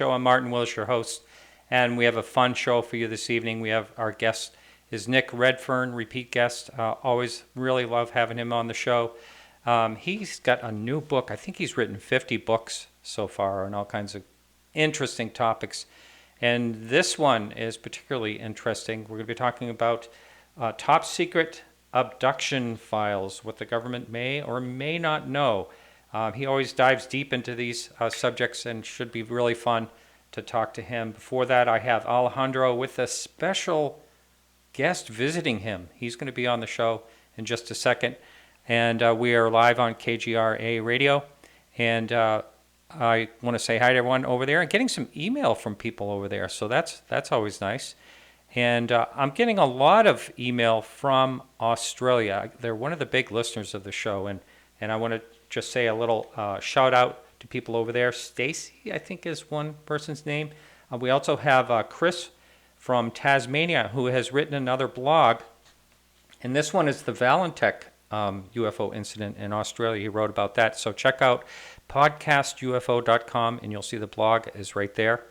show. I'm Martin Willis, your host, and we have a fun show for you this evening. We have our guest is Nick Redfern, repeat guest. Always really love having him on the show. He's got a new book. I think he's written 50 books so far on all kinds of interesting topics. And this one is particularly interesting. We're going to be talking about top secret abduction files, what the government may or may not know. He always dives deep into these subjects and should be really fun to talk to him. Before that, I have Alejandro with a special guest visiting him. He's going to be on the show in just a second. And we are live on KGRA Radio. And I want to say hi to everyone over there. And getting some email from people over there, so that's always nice. And I'm getting a lot of email from Australia. They're one of the big listeners of the show. And I want to just say a little shout out to people over there. Stacy, I think, is one person's name. We also have Chris from Tasmania, who has written another blog. And this one is the Valentech UFO incident in Australia. He wrote about that. So check out podcastufo.com, and you'll see the blog is right there.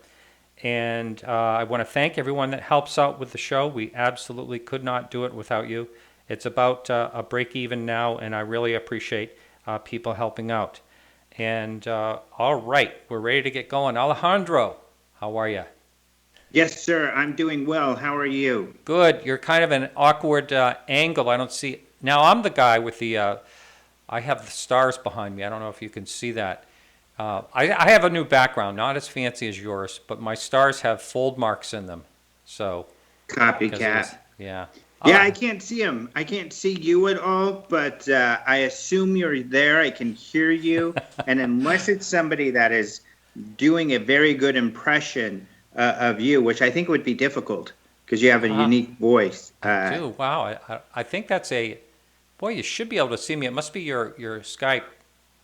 And I want to thank everyone that helps out with the show. We absolutely could not do it without you. It's about a break even now, and I really appreciate people helping out. And all right, we're ready to get going. Alejandro, how are you? Yes, sir. I'm doing well. How are you? Good. You're kind of an awkward angle. I don't see. Now, I'm the guy with the, I have the stars behind me. I don't know if you can see that. I have a new background, not as fancy as yours, but my stars have fold marks in them. So copycat. Yeah. Yeah, I can't see them. I can't see you at all, but I assume you're there. I can hear you. And unless it's somebody that is doing a very good impression of you, which I think would be difficult because you have a unique voice. I do. Wow. I think that's boy, you should be able to see me. It must be your Skype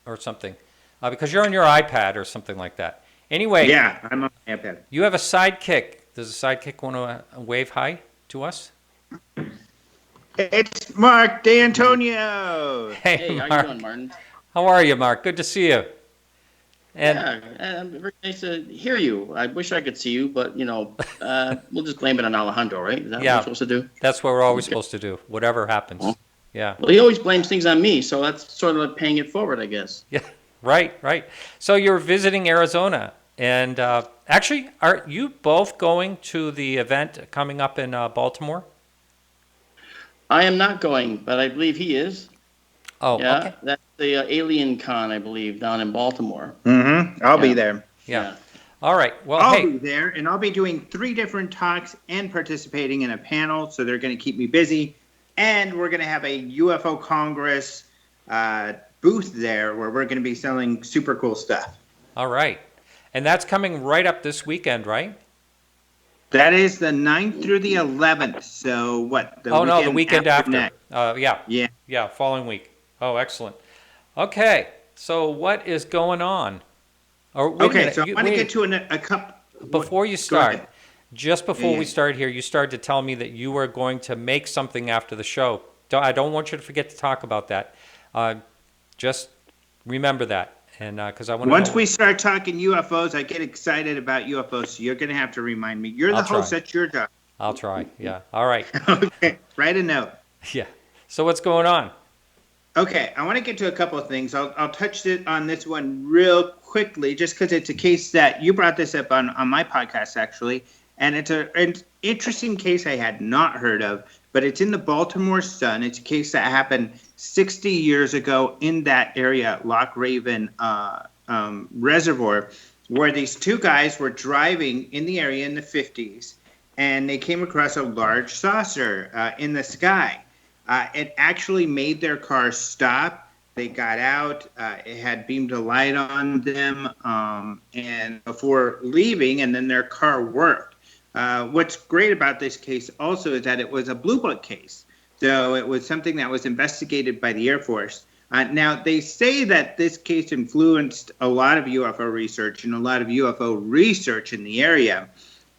or something because you're on your iPad or something like that. Anyway. Yeah, I'm on my iPad. You have a sidekick. Does the sidekick want to wave hi to us? It's Marc D'Antonio. Hey, how you doing, Martin? How are you, Mark? Good to see you. And very nice to hear you. I wish I could see you, but we'll just blame it on Alejandro, right? Is that what we're supposed to do? That's what we're always supposed to do. Whatever happens. Oh. Yeah. Well, he always blames things on me, so that's sort of like paying it forward, I guess. Yeah. Right. So you're visiting Arizona, and actually, are you both going to the event coming up in Baltimore? I am not going, but I believe he is. Oh, yeah, okay. That's the Alien Con, I believe, down in Baltimore. Mm-hmm. I'll be there. Yeah. All right. Well, I'll be there, and I'll be doing 3 different talks and participating in a panel, so they're going to keep me busy. And we're going to have a UFO Congress booth there where we're going to be selling super cool stuff. All right. And that's coming right up this weekend, right? That is the 9th through the 11th. So what? The weekend after. Next. Yeah, following week. Oh, excellent. Okay, so what is going on? So I want to get to a couple. Before you start, just before we start here, you started to tell me that you were going to make something after the show. I don't want you to forget to talk about that. Just remember that. And because I want. Once we start talking UFOs, I get excited about UFOs. So you're going to have to remind me. You're the host. That's your job. I'll try. Yeah. All right. Okay. Write a note. Yeah. So what's going on? Okay. I want to get to a couple of things. I'll touch on this one real quickly, just because it's a case that you brought this up on my podcast actually, and it's an interesting case I had not heard of, but it's in the Baltimore Sun. It's a case that happened 60 years ago in that area, Loch Raven Reservoir, where these 2 guys were driving in the area in the 50s, and they came across a large saucer in the sky. It actually made their car stop. They got out. It had beamed a light on them, and before leaving, and then their car worked. What's great about this case also is that it was a Blue Book case. So it was something that was investigated by the Air Force. Now, they say that this case influenced a lot of UFO research and a lot of UFO research in the area.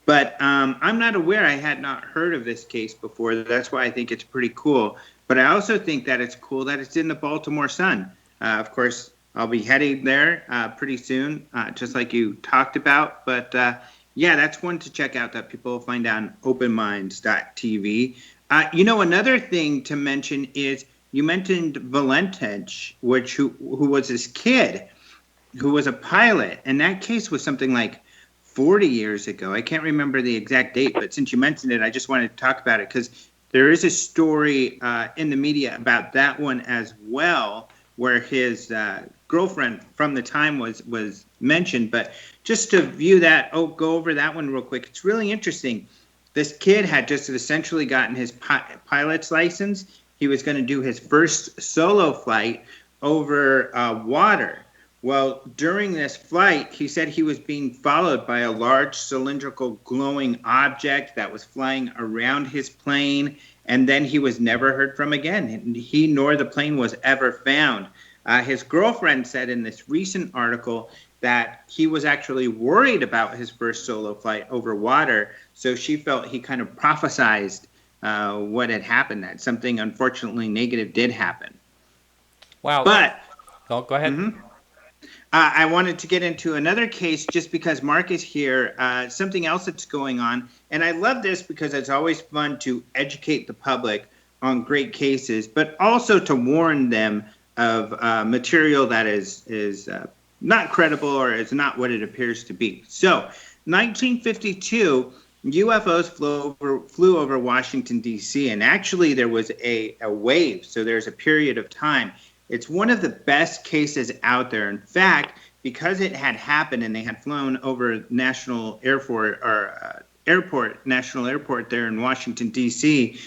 But I'm not aware. I had not heard of this case before. That's why I think it's pretty cool. But I also think that it's cool that it's in the Baltimore Sun. Of course, I'll be heading there pretty soon, just like you talked about. But yeah, that's one to check out that people will find on openminds.tv. Another thing to mention is you mentioned Valentich, who was this kid who was a pilot, and that case was something like 40 years ago. I can't remember the exact date, but since you mentioned it, I just wanted to talk about it because there is a story in the media about that one as well, where his girlfriend from the time was mentioned. But just to view that, go over that one real quick. It's really interesting. This kid had just essentially gotten his pilot's license. He was going to do his first solo flight over water. Well, during this flight, he said he was being followed by a large cylindrical glowing object that was flying around his plane, and then he was never heard from again. He nor the plane was ever found. His girlfriend said in this recent article that he was actually worried about his first solo flight over water, so she felt he kind of prophesized what had happened, that something unfortunately negative did happen. Wow. But go ahead. Mm-hmm. I wanted to get into another case just because Mark is here, something else that's going on. And I love this because it's always fun to educate the public on great cases, but also to warn them of material that is not credible or is not what it appears to be. So, 1952, UFOs flew over Washington, D.C., and actually there was a wave, so there's a period of time. It's one of the best cases out there. In fact, because it had happened and they had flown over National Airport there in Washington, D.C.,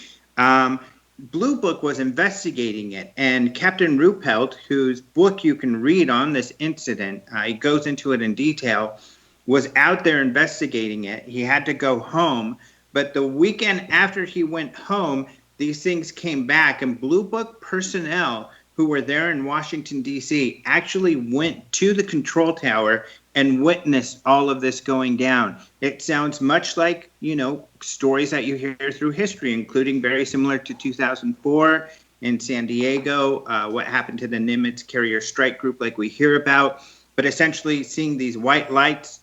Blue Book was investigating it. And Captain Ruppelt, whose book you can read on this incident, he goes into it in detail, was out there investigating it. He had to go home. But the weekend after he went home, these things came back. And Blue Book personnel who were there in Washington, D.C., actually went to the control tower and witnessed all of this going down. It sounds much like, stories that you hear through history, including very similar to 2004 in San Diego, what happened to the Nimitz Carrier Strike Group like we hear about. But essentially seeing these white lights,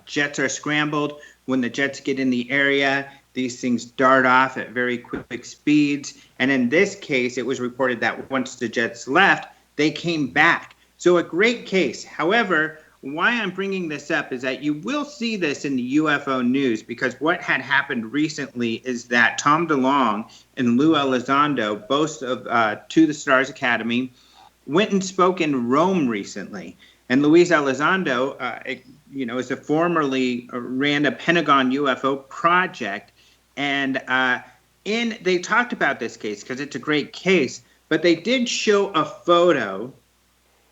jets are scrambled. When the jets get in the area, these things dart off at very quick speeds. And in this case, it was reported that once the jets left, they came back. So a great case. However, why I'm bringing this up is that you will see this in the UFO news, because what had happened recently is that Tom DeLonge and Lou Elizondo, both of To the Stars Academy, went and spoke in Rome recently. And Luis Elizondo, is a formerly ran a Pentagon UFO project. And they talked about this case because it's a great case, but they did show a photo,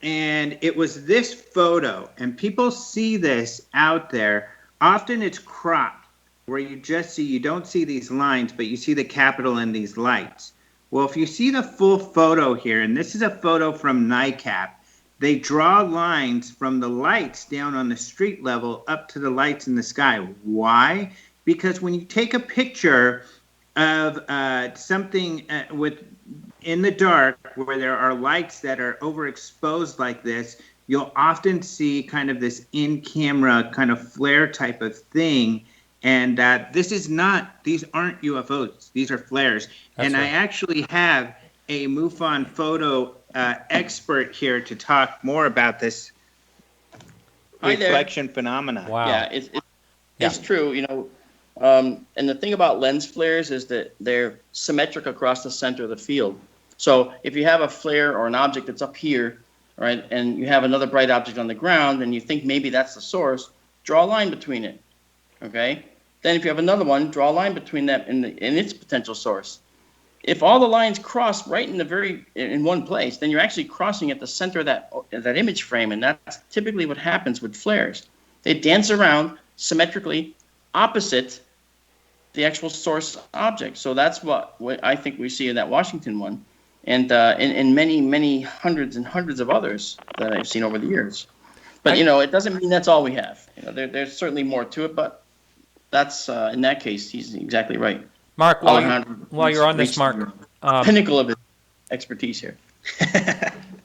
and it was this photo. And people see this out there. Often it's cropped, where you don't see these lines, but you see the Capitol and these lights. Well, if you see the full photo here, and this is a photo from NICAP, they draw lines from the lights down on the street level up to the lights in the sky. Why? Because when you take a picture of something in the dark where there are lights that are overexposed like this, you'll often see kind of this in-camera kind of flare type of thing. And these aren't UFOs. These are flares. That's right. I actually have a MUFON photo expert here to talk more about this reflection phenomena. Wow. Yeah, it's true, and the thing about lens flares is that they're symmetric across the center of the field. So if you have a flare or an object that's up here, right, and you have another bright object on the ground, and you think maybe that's the source, draw a line between it, okay? Then if you have another one, draw a line between that and its potential source. If all the lines cross right in one place, then you're actually crossing at the center of that image frame, and that's typically what happens with flares. They dance around symmetrically opposite the actual source object. So that's what I think we see in that Washington one, and in many, many hundreds and hundreds of others that I've seen over the years. But, it doesn't mean that's all we have. There's certainly more to it, but that's, in that case, he's exactly right. Mark, while you're on this, Mark, pinnacle of his expertise here.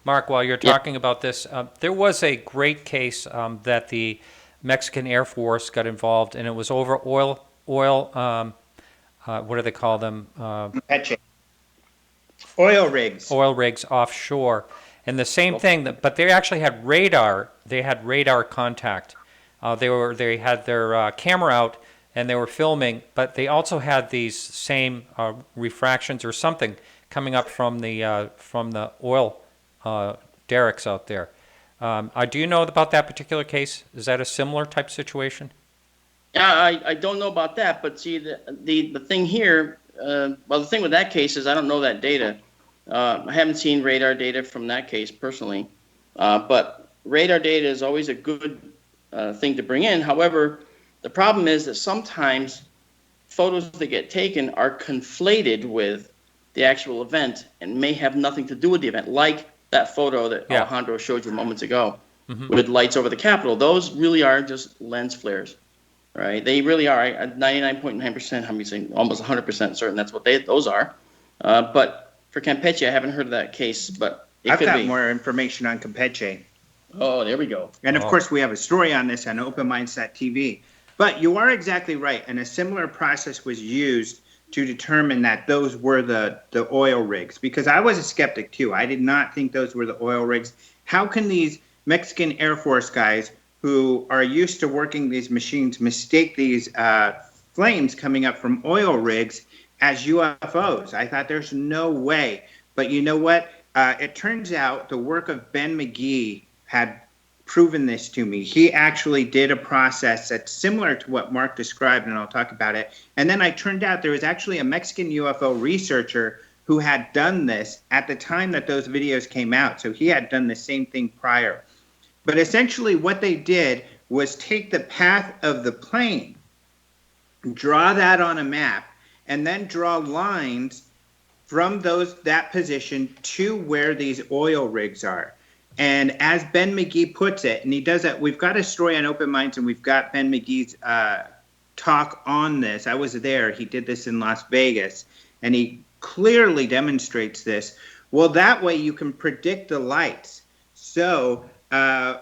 Mark, while you're talking about this, there was a great case that the Mexican Air Force got involved, and it was over oil. What do they call them? Oil rigs. Oil rigs offshore, and the same thing. But they actually had radar. They had radar contact. They had their camera out and they were filming, but they also had these same refractions or something coming up from the oil derricks out there. Do you know about that particular case? Is that a similar type situation? Yeah, I don't know about that, but see, the thing here, the thing with that case is I don't know that data. I haven't seen radar data from that case personally, but radar data is always a good thing to bring in. However, the problem is that sometimes photos that get taken are conflated with the actual event and may have nothing to do with the event, like that photo that Alejandro showed you moments ago with lights over the Capitol. Those really are just lens flares, right? They really are. 99.9%, I'm saying almost 100% certain that's what those are. But for Campeche, I haven't heard of that case, but I've got more information on Campeche. Oh, there we go. And of course, we have a story on this on OpenMinds.tv. But you are exactly right, and a similar process was used to determine that those were the oil rigs, because I was a skeptic too. I did not think those were the oil rigs. How can these Mexican Air Force guys who are used to working these machines mistake these flames coming up from oil rigs as UFOs? I thought there's no way. But you know what? It turns out the work of Ben McGee had proven this to me. He actually did a process that's similar to what Mark described, and I'll talk about it. And then I turned out there was actually a Mexican UFO researcher who had done this at the time that those videos came out. So he had done the same thing prior. But essentially what they did was take the path of the plane, draw that on a map, and then draw lines from that position to where these oil rigs are. And as Ben McGee puts it, and he does that, we've got a story on Open Minds, and we've got Ben McGee's talk on this. I was there. He did this in Las Vegas, and he clearly demonstrates this. Well, that way you can predict the lights. So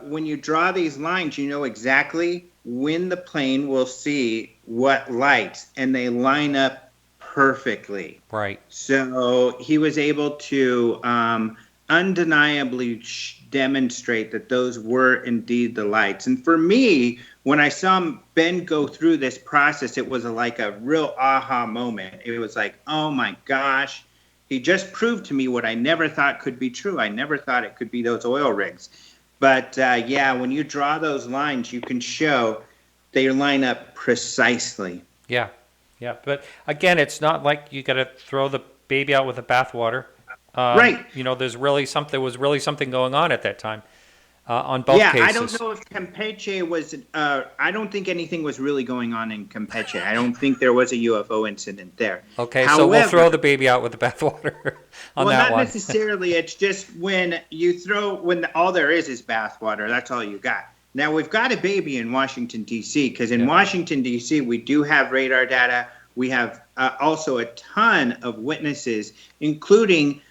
when you draw these lines, you know exactly when the plane will see what lights, and they line up perfectly. Right. So he was able to undeniably demonstrate that those were indeed the lights. And for me, when I saw Ben go through this process, it was like a real aha moment. It was like, oh my gosh, he just proved to me what I never thought could be true. I never thought it could be those oil rigs. But when you draw those lines, you can show they line up precisely. Yeah. But again, it's not like you got to throw the baby out with the bathwater. Right. You know, there was really something going on at that time on both cases. Yeah, I don't know if Campeche was. I don't think anything was really going on in Campeche. I don't think there was a UFO incident there. Okay, however, so we'll throw the baby out with the bathwater on that one. Well, not necessarily. It's just when all there is bathwater. That's all you got. Now we've got a baby in Washington D.C. because in Washington D.C. we do have radar data. We have also a ton of witnesses, including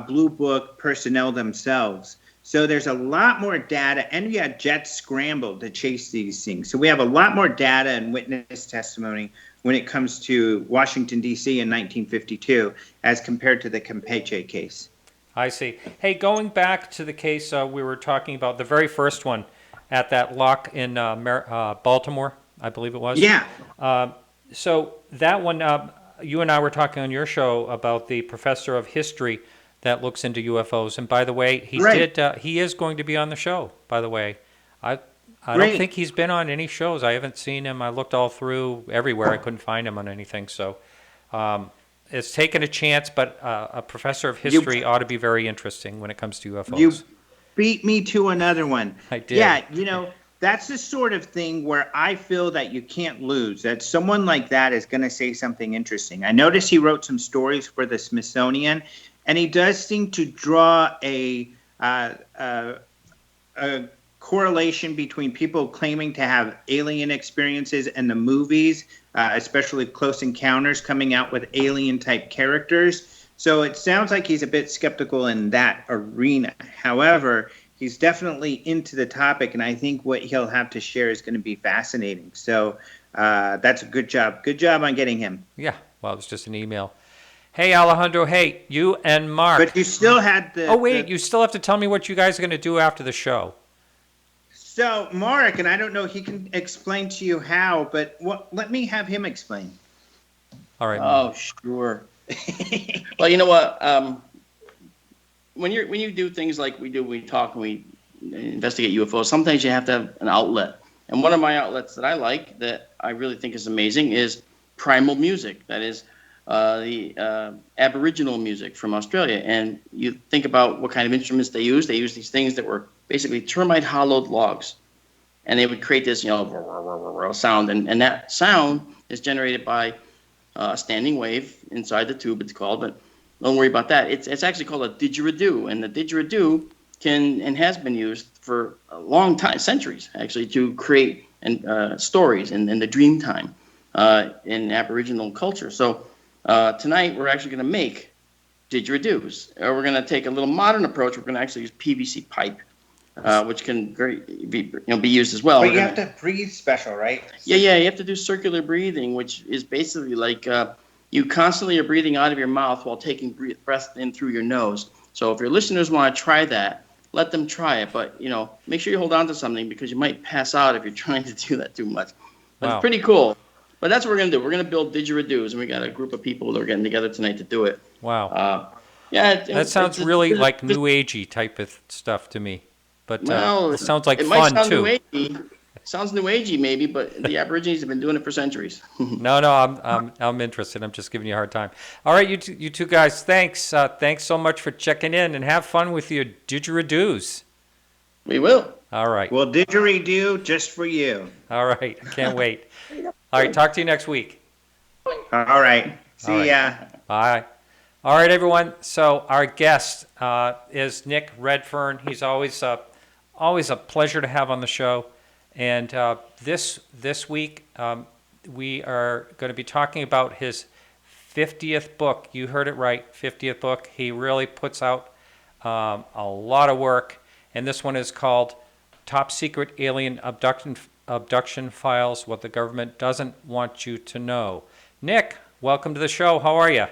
Blue Book personnel themselves. So there's a lot more data, and we had jets scrambled to chase these things. So we have a lot more data and witness testimony when it comes to Washington, D.C. in 1952 as compared to the Campeche case. I see. Hey, going back to the case we were talking about, the very first one at that lock in Baltimore, I believe it was. Yeah. So that one, you and I were talking on your show about the professor of history that looks into UFOs. And by the way, he is going to be on the show, by the way. I don't think he's been on any shows. I haven't seen him. I looked all through everywhere. I couldn't find him on anything. So it's taken a chance, but a professor of history ought to be very interesting when it comes to UFOs. You beat me to another one. I did. Yeah, that's the sort of thing where I feel that you can't lose, that someone like that is going to say something interesting. I noticed he wrote some stories for the Smithsonian, and he does seem to draw a correlation between people claiming to have alien experiences and the movies, especially Close Encounters, coming out with alien-type characters. So it sounds like he's a bit skeptical in that arena. However, he's definitely into the topic, and I think what he'll have to share is going to be fascinating. So that's a good job. Good job on getting him. Yeah, well, it was just an email. Hey, Alejandro, hey, you and Mark. But you still had the... Oh, wait, you still have to tell me what you guys are going to do after the show. So, Mark, and I don't know, he can explain to you how, but let me have him explain. All right. Oh, sure. Well, you know what? When you do things like we do, we talk and we investigate UFOs, sometimes you have to have an outlet. And one of my outlets that I like, that I really think is amazing, is Primal music. That is the Aboriginal music from Australia. And you think about what kind of instruments they use. They use these things that were basically termite hollowed logs. And they would create this, sound. And that sound is generated by a standing wave inside the tube, it's called. But don't worry about that. It's actually called a didgeridoo. And the didgeridoo can and has been used for a long time, centuries, actually, to create stories in the dream time in Aboriginal culture. So tonight we're actually going to make didgeridoos. We're going to take a little modern approach. We're going to actually use PVC pipe, which can be used as well. But you have to breathe special, right? Yeah. You have to do circular breathing, which is basically like you constantly are breathing out of your mouth while taking breath in through your nose. So if your listeners want to try that, let them try it. But, make sure you hold on to something because you might pass out if you're trying to do that too much. But It's pretty cool. But that's what we're going to do. We're going to build didgeridoos, and we got a group of people that are getting together tonight to do it. Wow. That sounds really like New Agey type of stuff to me. But it sounds like it fun, might sound too. New Agey. It sounds New Agey, maybe, but the Aborigines have been doing it for centuries. No, I'm interested. I'm just giving you a hard time. All right, you two guys, thanks. Thanks so much for checking in, and have fun with your didgeridoos. We will. All right. Well, didgeridoo just for you. All right. I can't wait. All right. Talk to you next week. All right. See ya. Bye. All right, everyone. So our guest is Nick Redfern. He's always a pleasure to have on the show. And this week we are going to be talking about his 50th book. You heard it right, 50th book. He really puts out a lot of work. And this one is called Top Secret Alien Abduction Files, What the Government Doesn't Want You to Know. Nick, welcome to the show. How are you?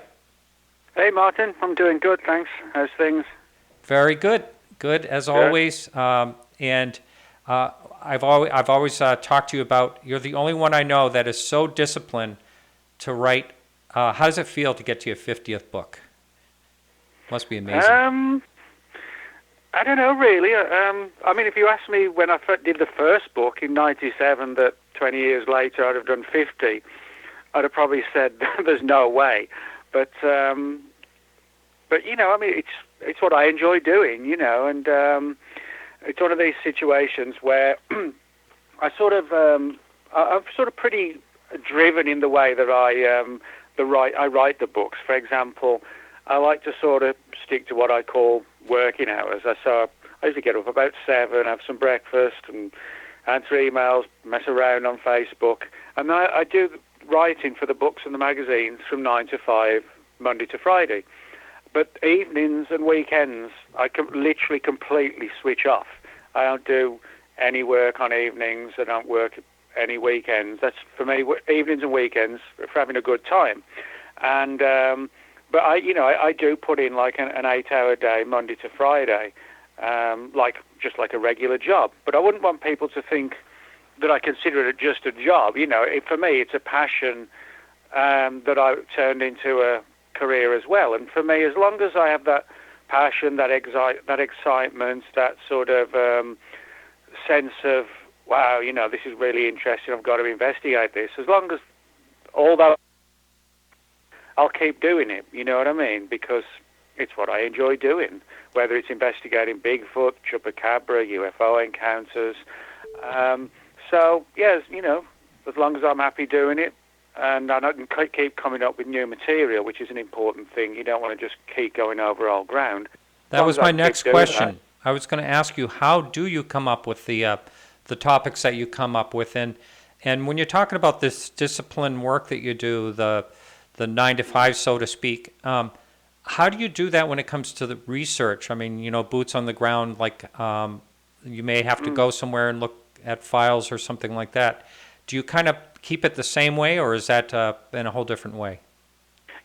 Hey, Martin. I'm doing good, thanks. How's things? Very good. Good, as always. And I've always talked to you about, you're the only one I know that is so disciplined to write. How does it feel to get to your 50th book? Must be amazing. I don't know, really. I mean, if you asked me when I did the first book in 97 that 20 years later I'd have done 50, I'd have probably said there's no way. But I mean, it's what I enjoy doing, and it's one of these situations where I'm sort of pretty driven in the way that I write the books. For example, I like to sort of stick to what I call working hours. I usually get up about 7, have some breakfast, and answer emails, mess around on Facebook, and I do writing for the books and the magazines from 9 to 5, Monday to Friday. But evenings and weekends, I can literally completely switch off. I don't do any work on evenings. I don't work any weekends. That's, for me, evenings and weekends for having a good time. And but I do put in like an 8-hour day, Monday to Friday, just like a regular job. But I wouldn't want people to think that I consider it just a job. For me, it's a passion that I turned into a career as well. And for me, as long as I have that passion, that excitement, that sort of sense of, wow, this is really interesting, I've got to investigate this, as long as all that, I'll keep doing it, you know what I mean? Because it's what I enjoy doing, whether it's investigating Bigfoot, Chupacabra, UFO encounters. So, yes, as long as I'm happy doing it, and I can keep coming up with new material, which is an important thing. You don't want to just keep going over old ground. That was my next question. I was going to ask you, how do you come up with the topics that you come up with? And when you're talking about this discipline work that you do, the 9 to 5, so to speak, How do you do that when it comes to the research? I mean, boots on the ground, like you may have to go somewhere and look at files or something like that. Do you kind of keep it the same way, or is that in a whole different way?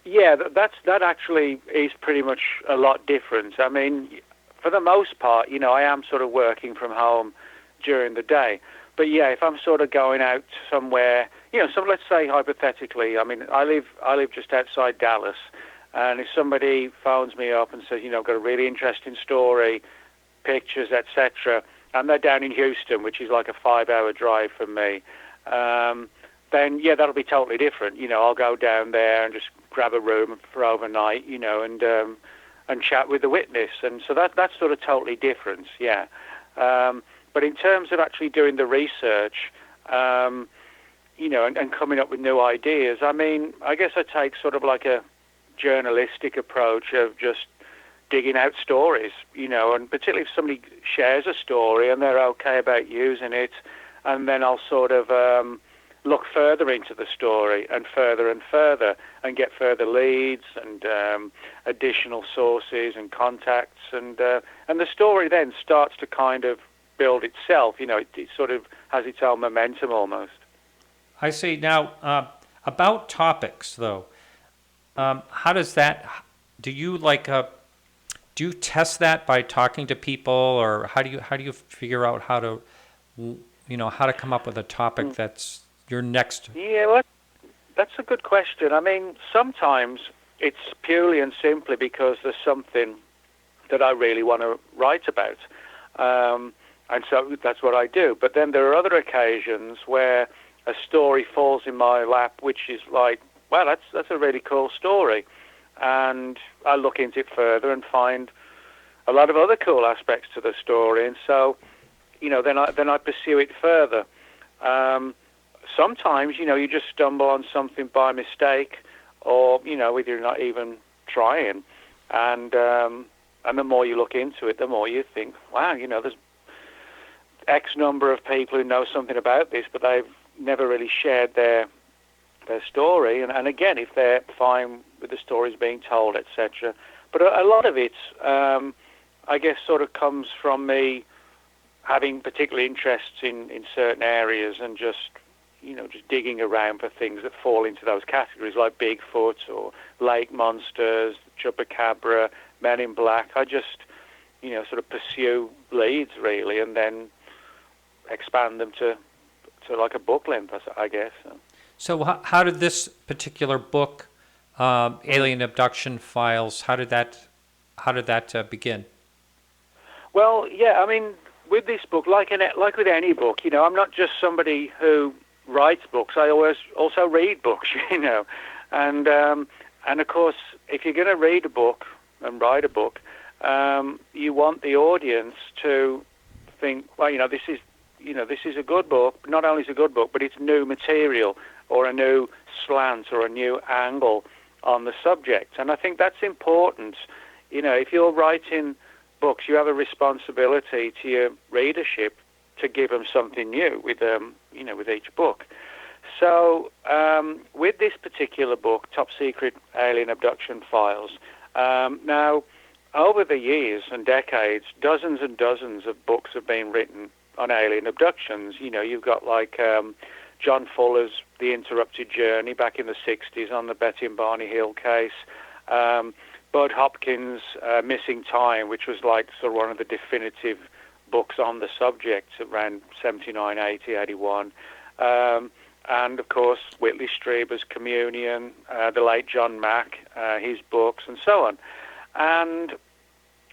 Yeah, that actually is pretty much a lot different. I mean, for the most part, I am sort of working from home during the day. But yeah, if I'm sort of going out somewhere, so let's say hypothetically, I mean, I live just outside Dallas, and if somebody phones me up and says, got a really interesting story, pictures, etc., and they're down in Houston, which is like a 5-hour drive from me, then yeah, that'll be totally different. I'll go down there and just grab a room for overnight, and chat with the witness, and so that's sort of totally different. Yeah. But in terms of actually doing the research, and coming up with new ideas, I mean, I guess I take sort of like a journalistic approach of just digging out stories, and particularly if somebody shares a story and they're okay about using it, and then I'll sort of look further into the story and further and get further leads and additional sources and contacts, and the story then starts to kind of build itself. It sort of has its own momentum almost. I see. Now, about topics, though, how does that? Do you do you test that by talking to people, or how do you figure out how to, how to come up with a topic that's your next? Yeah, well, that's a good question. I mean, sometimes it's purely and simply because there's something that I really want to write about. And so that's what I do. But then there are other occasions where a story falls in my lap, which is like, well, that's a really cool story. And I look into it further and find a lot of other cool aspects to the story. And so, then I pursue it further. Sometimes, you just stumble on something by mistake, or, with you're not even trying. And the more you look into it, the more you think, wow, there's X number of people who know something about this, but they've never really shared their story. And again, if they're fine with the stories being told, etc. But a lot of it, I guess, sort of comes from me having particular interests in certain areas and just digging around for things that fall into those categories, like Bigfoot or lake monsters, Chupacabra, Men in Black. I just, sort of pursue leads, really, and then expand them to like a book length, I guess. So how did this particular book, Alien Abduction Files, how did that begin? Well, yeah, I mean, with this book, like with any book, I'm not just somebody who writes books. I always also read books, and of course, if you're going to read a book and write a book, you want the audience to think, well, this is a good book. Not only is it a good book, but it's new material or a new slant or a new angle on the subject. And I think that's important. If you're writing books, you have a responsibility to your readership to give them something new with each book. So with this particular book, Top Secret Alien Abduction Files, now over the years and decades, dozens and dozens of books have been written on alien abductions. You've got like John Fuller's The Interrupted Journey back in the 60s on the Betty and Barney Hill case. Bud Hopkins' Missing Time, which was like sort of one of the definitive books on the subject around 79, 80, 81. And, of course, Whitley Strieber's Communion, the late John Mack, his books, and so on. And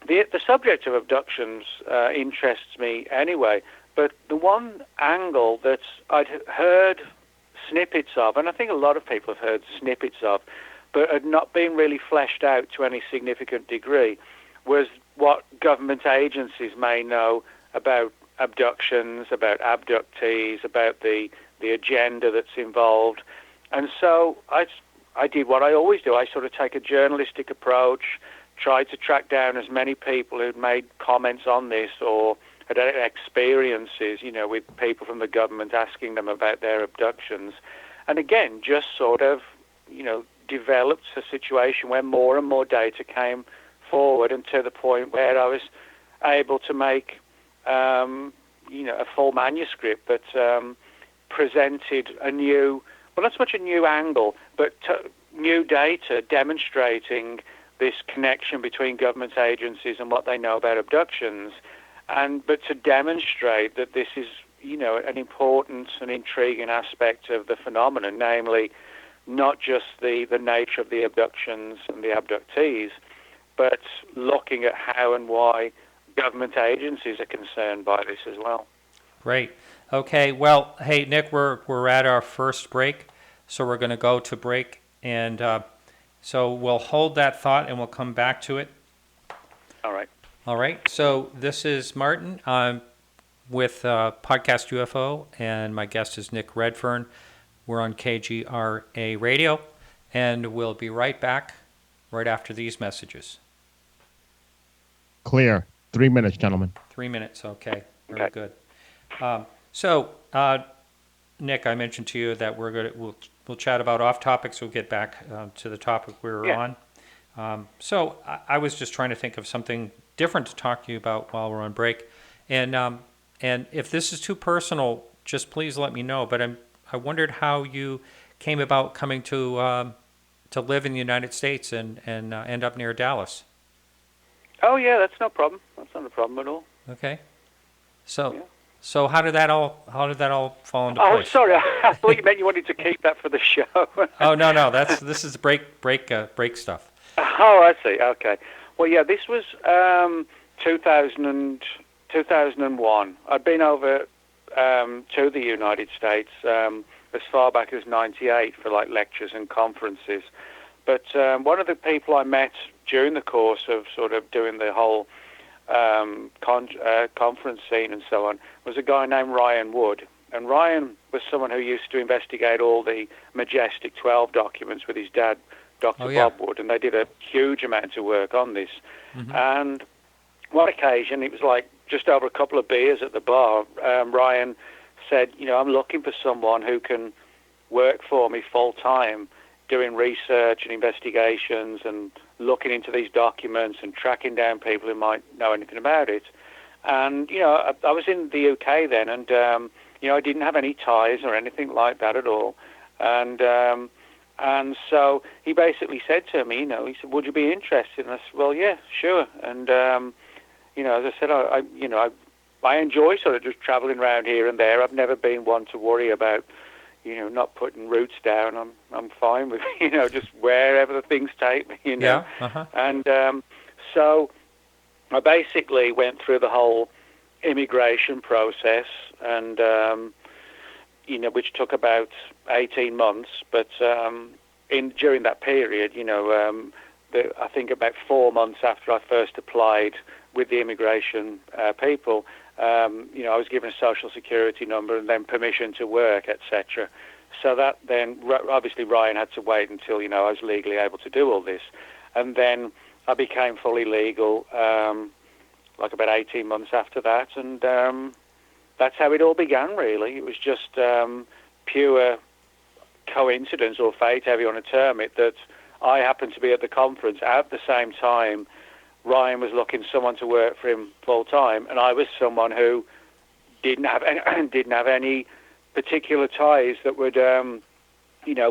the subject of abductions interests me anyway, but the one angle that I'd heard snippets of, and I think a lot of people have heard snippets of, but had not been really fleshed out to any significant degree, was what government agencies may know about abductions, about abductees, about the agenda that's involved. And so I did what I always do. I sort of take a journalistic approach, tried to track down as many people who'd made comments on this or had experiences, with people from the government asking them about their abductions. And again, just sort of, developed a situation where more and more data came forward, and to the point where I was able to make a full manuscript that presented a new, well, not so much a new angle, but new data demonstrating this connection between government agencies and what they know about abductions, but to demonstrate that this is, an important and intriguing aspect of the phenomenon, namely not just the nature of the abductions and the abductees, but looking at how and why government agencies are concerned by this as well. Great. Okay. Well, hey, Nick, we're at our first break, so we're going to go to break, and so we'll hold that thought and we'll come back to it. All right. All right. So this is Martin. I'm with Podcast UFO, and my guest is Nick Redfern. We're on KGRA Radio, and we'll be right back right after these messages. Clear. 3 minutes, gentlemen. 3 minutes. Okay. Very Okay. good. So, Nick, I mentioned to you that we'll chat about off topics. We'll get back to the topic we were on. So I was just trying to think of something different to talk to you about while we're on break, and if this is too personal, just please let me know. But I wondered how you came about coming to live in the United States and end up near Dallas. Oh yeah, that's no problem. That's not a problem at all. Okay. So how did that all fall into Oh, place? sorry, I thought you meant you wanted to keep that for the show. Oh no, this is break stuff. Oh, I see. Okay. Well, yeah, this was 2001. I'd been over to the United States as far back as '98 for like lectures and conferences. But one of the people I met during the course of sort of doing the whole conference scene and so on was a guy named Ryan Wood. And Ryan was someone who used to investigate all the Majestic 12 documents with his dad, Dr. Bob Wood, and they did a huge amount of work on this. Mm-hmm. And one occasion, it was like just over a couple of beers at the bar, Ryan said, I'm looking for someone who can work for me full-time, doing research and investigations and looking into these documents and tracking down people who might know anything about it. And, I was in the UK then, and, I didn't have any ties or anything like that at all. And so he basically said to me, he said, would you be interested? And I said, well, yeah, sure. And, as I said, I enjoy sort of just traveling around here and there. I've never been one to worry about, not putting roots down. I'm fine with, just wherever the things take me, Yeah. Uh-huh. And so I basically went through the whole immigration process, and which took about 18 months. But during that period, I think about 4 months after I first applied with the immigration people, I was given a social security number and then permission to work, etc. So that then, obviously, Ryan had to wait until, I was legally able to do all this. And then I became fully legal, like about 18 months after that. And that's how it all began, really. It was just pure coincidence or fate, however you want to term it, that I happened to be at the conference at the same time Ryan was looking for someone to work for him full time, and I was someone who didn't have any particular ties that would,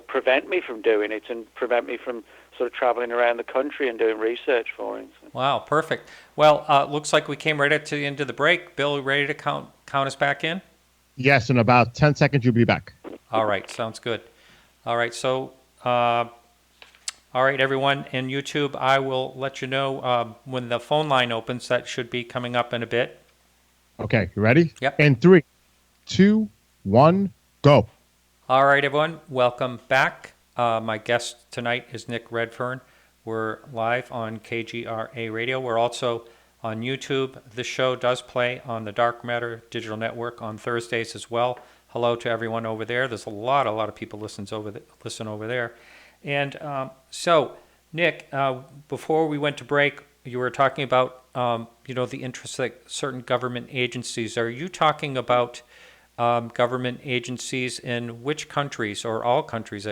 prevent me from doing it and prevent me from sort of traveling around the country and doing research for him. Wow, perfect. Well, looks like we came right up to the end of the break. Bill, ready to count us back in? Yes, in about 10 seconds you'll be back. All right, sounds good. All right, so, all right, everyone in YouTube, I will let you know when the phone line opens. That should be coming up in a bit. Okay, you ready? Yep. In 3, 2, 1, go. All right, everyone, welcome back. My guest tonight is Nick Redfern. We're live on KGRA Radio. We're also on YouTube. This show does play on the Dark Matter Digital Network on Thursdays as well. Hello to everyone over there. There's a lot of people listen over there. And so, Nick, before we went to break, you were talking about, the interest that certain government agencies. Are you talking about government agencies in which countries, or all countries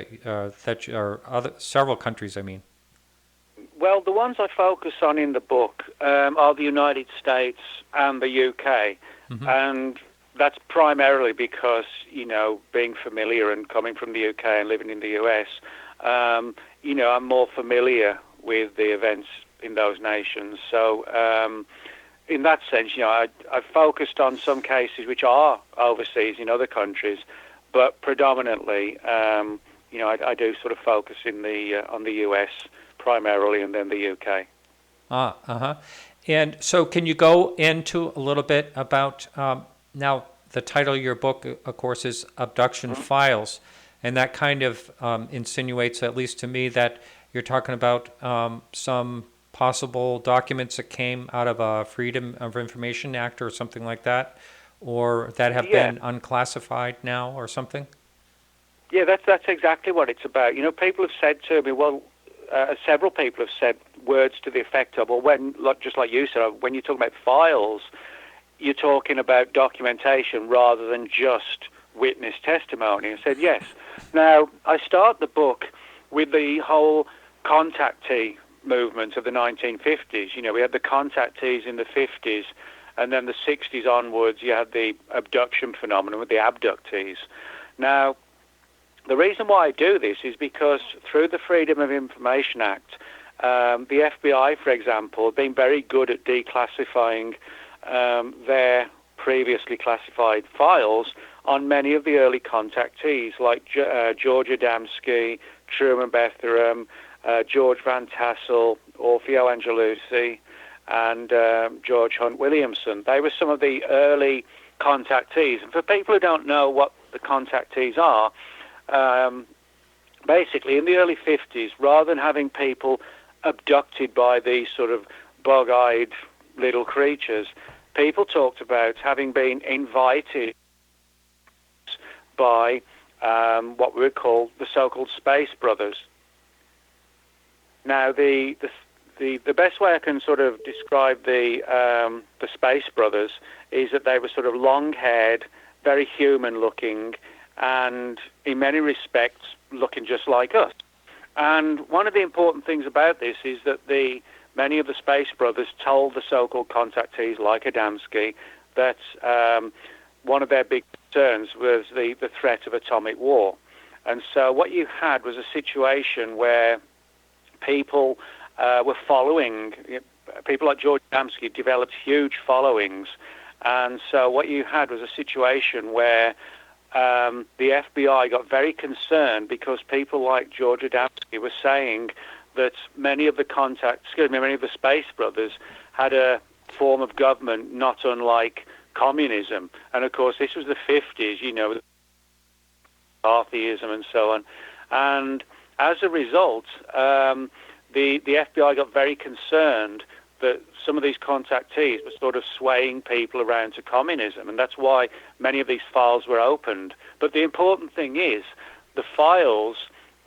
several countries, I mean? Well, the ones I focus on in the book are the United States and the UK. And that's primarily because, being familiar and coming from the UK and living in the US, I'm more familiar with the events in those nations. So in that sense, I've focused on some cases which are overseas in other countries, but predominantly, I do sort of focus on the US primarily, and then the UK. And so can you go into a little bit about, now the title of your book, of course, is Abduction Files, and that kind of insinuates, at least to me, that you're talking about some possible documents that came out of a Freedom of Information Act or something like that, or that have been unclassified now or something? Yeah, that's exactly what it's about. People have said to me, well, several people have said words to the effect of, well, just like you said, when you talk about files, you're talking about documentation rather than just witness testimony. I said, yes. Now, I start the book with the whole contactee movement of the 1950s. We had the contactees in the 50s, and then the 60s onwards, you had the abduction phenomenon with the abductees. Now, the reason why I do this is because through the Freedom of Information Act, the FBI, for example, have been very good at declassifying their previously classified files on many of the early contactees, like George Adamski, Truman Bethurum, George Van Tassel, Orfeo Angelucci, and George Hunt Williamson. They were some of the early contactees. And for people who don't know what the contactees are, basically in the early 50s, rather than having people abducted by these sort of bug-eyed little creatures, people talked about having been invited by what we would call the so-called Space Brothers. Now, the best way I can sort of describe the Space Brothers is that they were sort of long-haired, very human-looking, and in many respects looking just like us. And one of the important things about this is that many of the Space Brothers told the so-called contactees, like Adamski, that one of their big concerns was the threat of atomic war. And so what you had was a situation where people were following, people like George Adamski developed huge followings. And so what you had was a situation where the FBI got very concerned because people like George Adamski were saying that many of the Space Brothers had a form of government not unlike communism. And of course, this was the 50s, atheism and so on. And as a result, the FBI got very concerned that some of these contactees were sort of swaying people around to communism, and that's why many of these files were opened. But the important thing is the files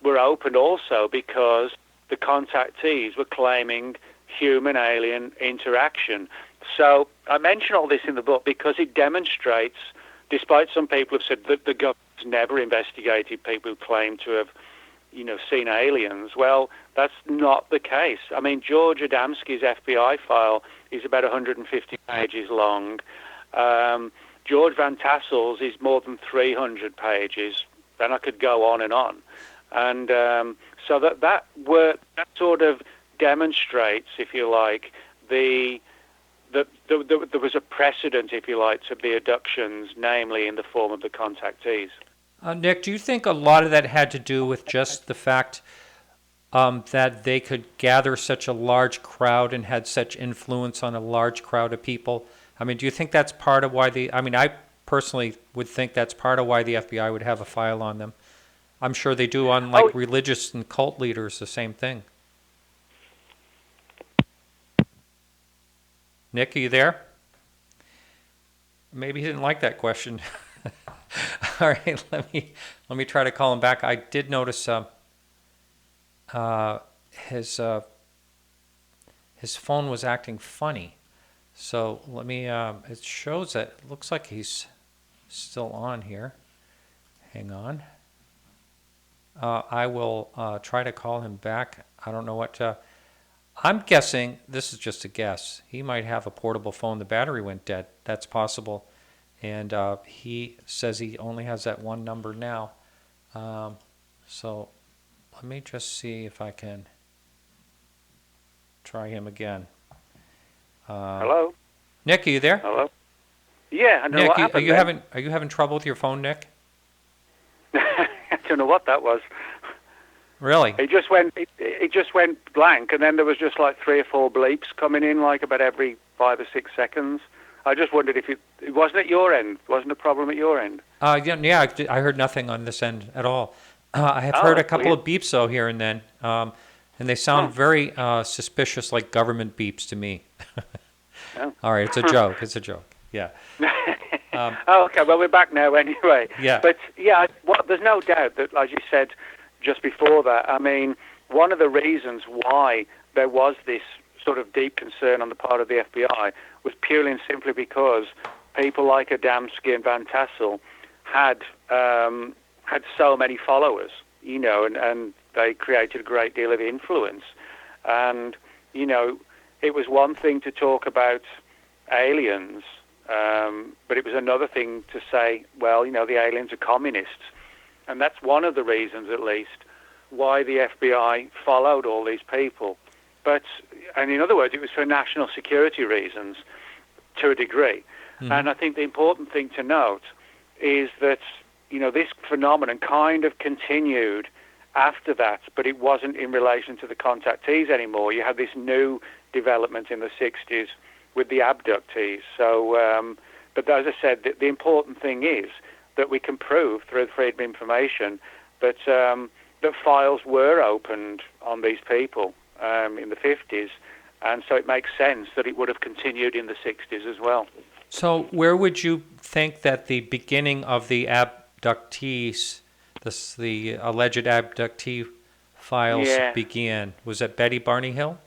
were opened also because the contactees were claiming human-alien interaction. So I mention all this in the book because it demonstrates, despite some people have said that the government's never investigated people who claim to have seen aliens. Well, that's not the case. I mean, George Adamski's FBI file is about 150 pages long. George Van Tassel's is more than 300 pages. Then I could go on and on. And so that sort of demonstrates, if you like, there was a precedent, if you like, to the abductions, namely in the form of the contactees. Nick, do you think a lot of that had to do with just the fact that they could gather such a large crowd and had such influence on a large crowd of people? I mean, do you think that's part of why I personally would think that's part of why the FBI would have a file on them. I'm sure they do on religious and cult leaders, the same thing. Nick, are you there? Maybe he didn't like that question. All right, let me try to call him back. I did notice his phone was acting funny, so let me. It shows that it looks like he's still on here. Hang on. I will try to call him back. I don't know what I'm guessing, this is just a guess, he might have a portable phone. The battery went dead. That's possible. And he says he only has that one number now. So let me just see if I can try him again. Hello? Nick, are you there? Hello? Yeah, I don't know Nick, what happened. are you having trouble with your phone, Nick? I don't know what that was. Really? It just went blank, and then there was just like 3 or 4 bleeps coming in, like about every 5 or 6 seconds. I just wondered if it wasn't at your end. Wasn't a problem at your end? Yeah, I heard nothing on this end at all. I have heard a couple weird. of beeps though here and then, and they sound very suspicious, like government beeps to me. Oh. All right, it's a joke. It's a joke. Yeah. Okay, well, we're back now anyway. Yeah. But, yeah, there's no doubt that, as you said just before that, I mean, one of the reasons why there was this sort of deep concern on the part of the FBI was purely and simply because people like Adamski and Van Tassel had so many followers, you know, and they created a great deal of influence. And, you know, it was one thing to talk about aliens, but it was another thing to say, well, you know, the aliens are communists. And that's one of the reasons, at least, why the FBI followed all these people. And in other words, it was for national security reasons to a degree. Mm-hmm. And I think the important thing to note is that, you know, this phenomenon kind of continued after that, but it wasn't in relation to the contactees anymore. You had this new development in the 60s with the abductees. So, but as I said, the important thing is that we can prove through the freedom of information that that files were opened on these people in the 50s, and so it makes sense that it would have continued in the 60s as well. So where would you think that the beginning of the abductees, the alleged abductee files began? Was it Betty Barney Hill?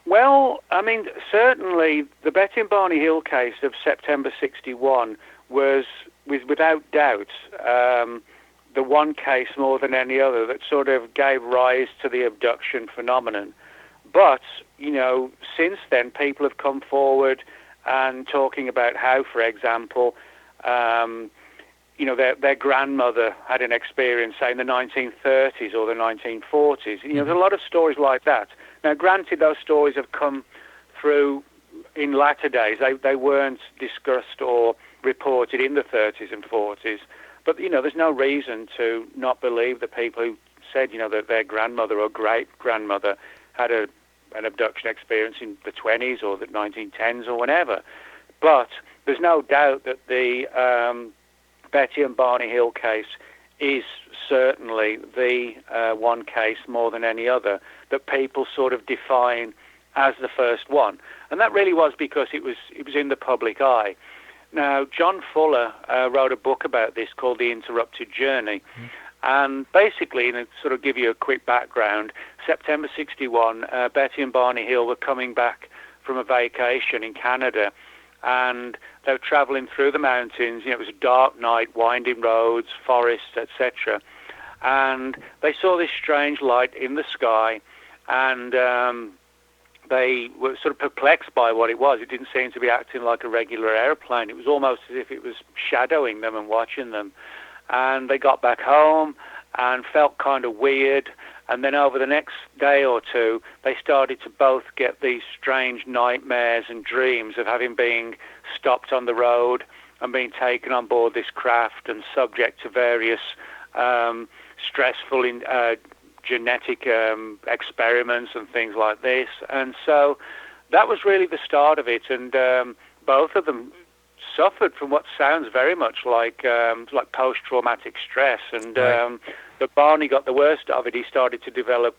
Well, I mean, certainly the Betty and Barney Hill case of September 61 was without doubt the one case more than any other that sort of gave rise to the abduction phenomenon. But, you know, since then, people have come forward and talking about how, for example, you know, their grandmother had an experience, say, in the 1930s or the 1940s. You know, there's a lot of stories like that. Now, granted, those stories have come through in latter days. They weren't discussed or reported in the 30s and 40s. But, you know, there's no reason to not believe the people who said, you know, that their grandmother or great-grandmother had an abduction experience in the 20s or the 1910s or whenever. But there's no doubt that the Betty and Barney Hill case is certainly the one case more than any other that people sort of define as the first one. And that really was because it was in the public eye. Now, John Fuller wrote a book about this called The Interrupted Journey. Mm-hmm. And basically, to sort of give you a quick background, September 61, Betty and Barney Hill were coming back from a vacation in Canada, and they were traveling through the mountains. You know, it was a dark night, winding roads, forests, etc. And they saw this strange light in the sky, and they were sort of perplexed by what it was. It didn't seem to be acting like a regular airplane. It was almost as if it was shadowing them and watching them. And they got back home and felt kind of weird. And then over the next day or two, they started to both get these strange nightmares and dreams of having been stopped on the road and being taken on board this craft and subject to various stressful genetic experiments and things like this. And so that was really the start of it. And both of them suffered from what sounds very much like post-traumatic stress. And but Barney got the worst of it. He started to develop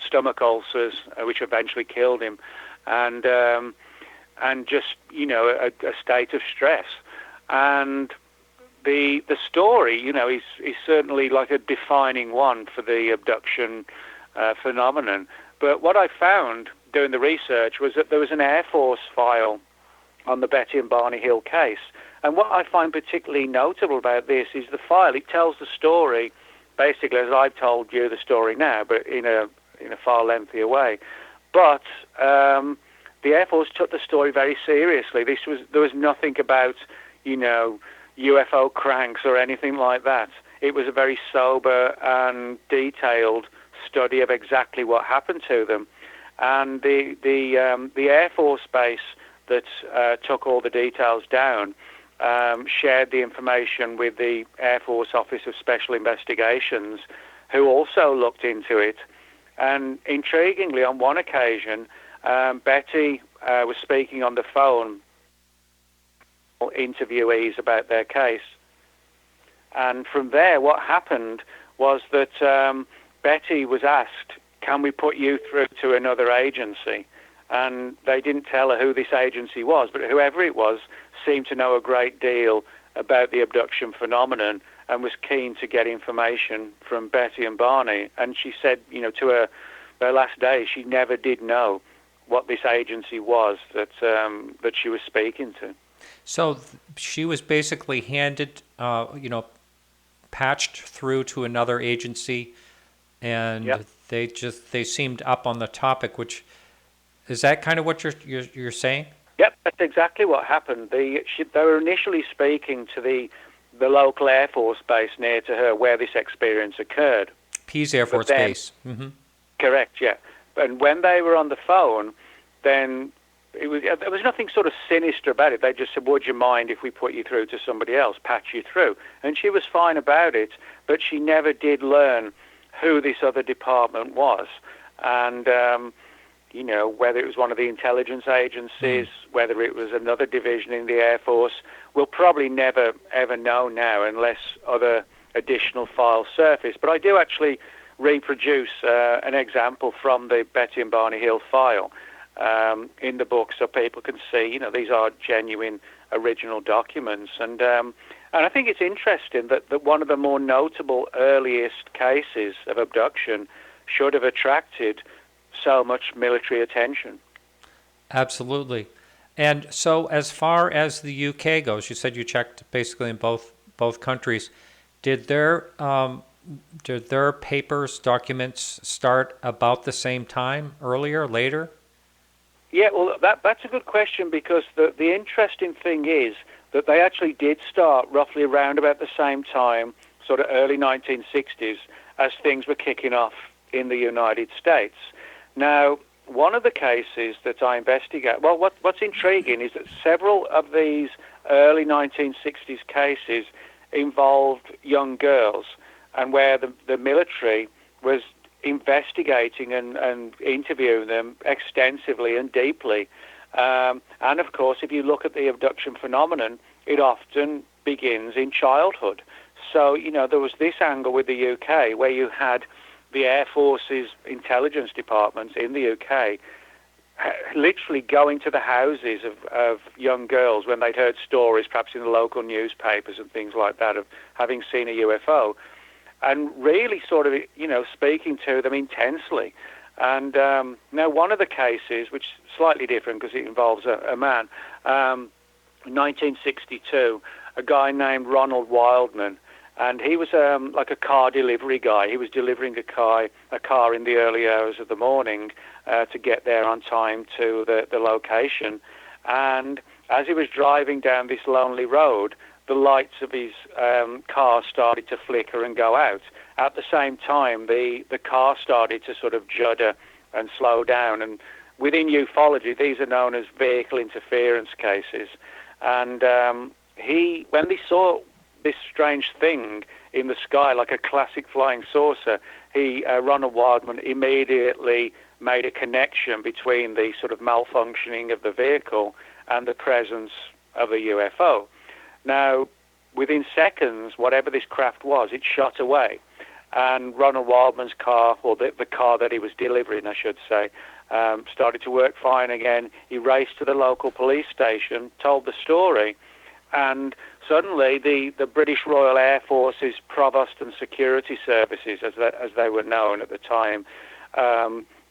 stomach ulcers, which eventually killed him, and just, you know, a state of stress. And the story, you know, is certainly like a defining one for the abduction phenomenon. But what I found doing the research was that there was an Air Force file on the Betty and Barney Hill case. And what I find particularly notable about this is the file. It tells the story, basically, as I've told you the story now, but in a far lengthier way. But the Air Force took the story very seriously. There was nothing about, UFO cranks or anything like that. It was a very sober and detailed study of exactly what happened to them. And the Air Force base that took all the details down shared the information with the Air Force Office of Special Investigations, who also looked into it. And intriguingly, on one occasion, Betty was speaking on the phone to interviewees about their case. And from there, what happened was that Betty was asked, can we put you through to another agency? And they didn't tell her who this agency was, but whoever it was seemed to know a great deal about the abduction phenomenon and was keen to get information from Betty and Barney. And she said, to her last day, she never did know what this agency was that she was speaking to. So she was basically handed, patched through to another agency, and Yep. they seemed up on the topic. Which is that kind of what you're saying? Yep, that's exactly what happened. They were initially speaking to the local Air Force base near to her where this experience occurred. Pease Air Force Base. Mm-hmm. Correct, yeah. And when they were on the phone, then there was nothing sort of sinister about it. They just said, would you mind if we put you through to somebody else, patch you through? And she was fine about it, but she never did learn who this other department was. And, whether it was one of the intelligence agencies, whether it was another division in the Air Force, we'll probably never, ever know now unless other additional files surface. But I do actually reproduce an example from the Betty and Barney Hill file in the book so people can see, these are genuine original documents. And I think it's interesting that one of the more notable earliest cases of abduction should have attracted so much military attention. Absolutely. And so as far as the UK goes, you said you checked basically in both countries. Did their papers, documents start about the same time, earlier, later? Yeah, well, that's a good question, because the interesting thing is that they actually did start roughly around about the same time, sort of early 1960s, as things were kicking off in the United States. Now, one of the cases that I investigate, well, what's intriguing is that several of these early 1960s cases involved young girls, and where the military was investigating and interviewing them extensively and deeply. And of course, if you look at the abduction phenomenon, it often begins in childhood. So, there was this angle with the UK where you had the Air Force's intelligence departments in the UK literally going to the houses of young girls when they'd heard stories, perhaps in the local newspapers and things like that, of having seen a UFO, and really sort of, speaking to them intensely. And now one of the cases, which is slightly different because it involves a man, 1962, a guy named Ronald Wildman, and he was like a car delivery guy. He was delivering a car in the early hours of the morning to get there on time to the location. And as he was driving down this lonely road, the lights of his car started to flicker and go out. At the same time, the car started to sort of judder and slow down. And within ufology, these are known as vehicle interference cases. And when they saw this strange thing in the sky, like a classic flying saucer, Ronald Wildman immediately made a connection between the sort of malfunctioning of the vehicle and the presence of a UFO. Now, within seconds, whatever this craft was, it shot away. And Ronald Wildman's car, or the car that he was delivering, I should say, started to work fine again. He raced to the local police station, told the story, and suddenly the British Royal Air Force's Provost and Security Services, as they were known at the time,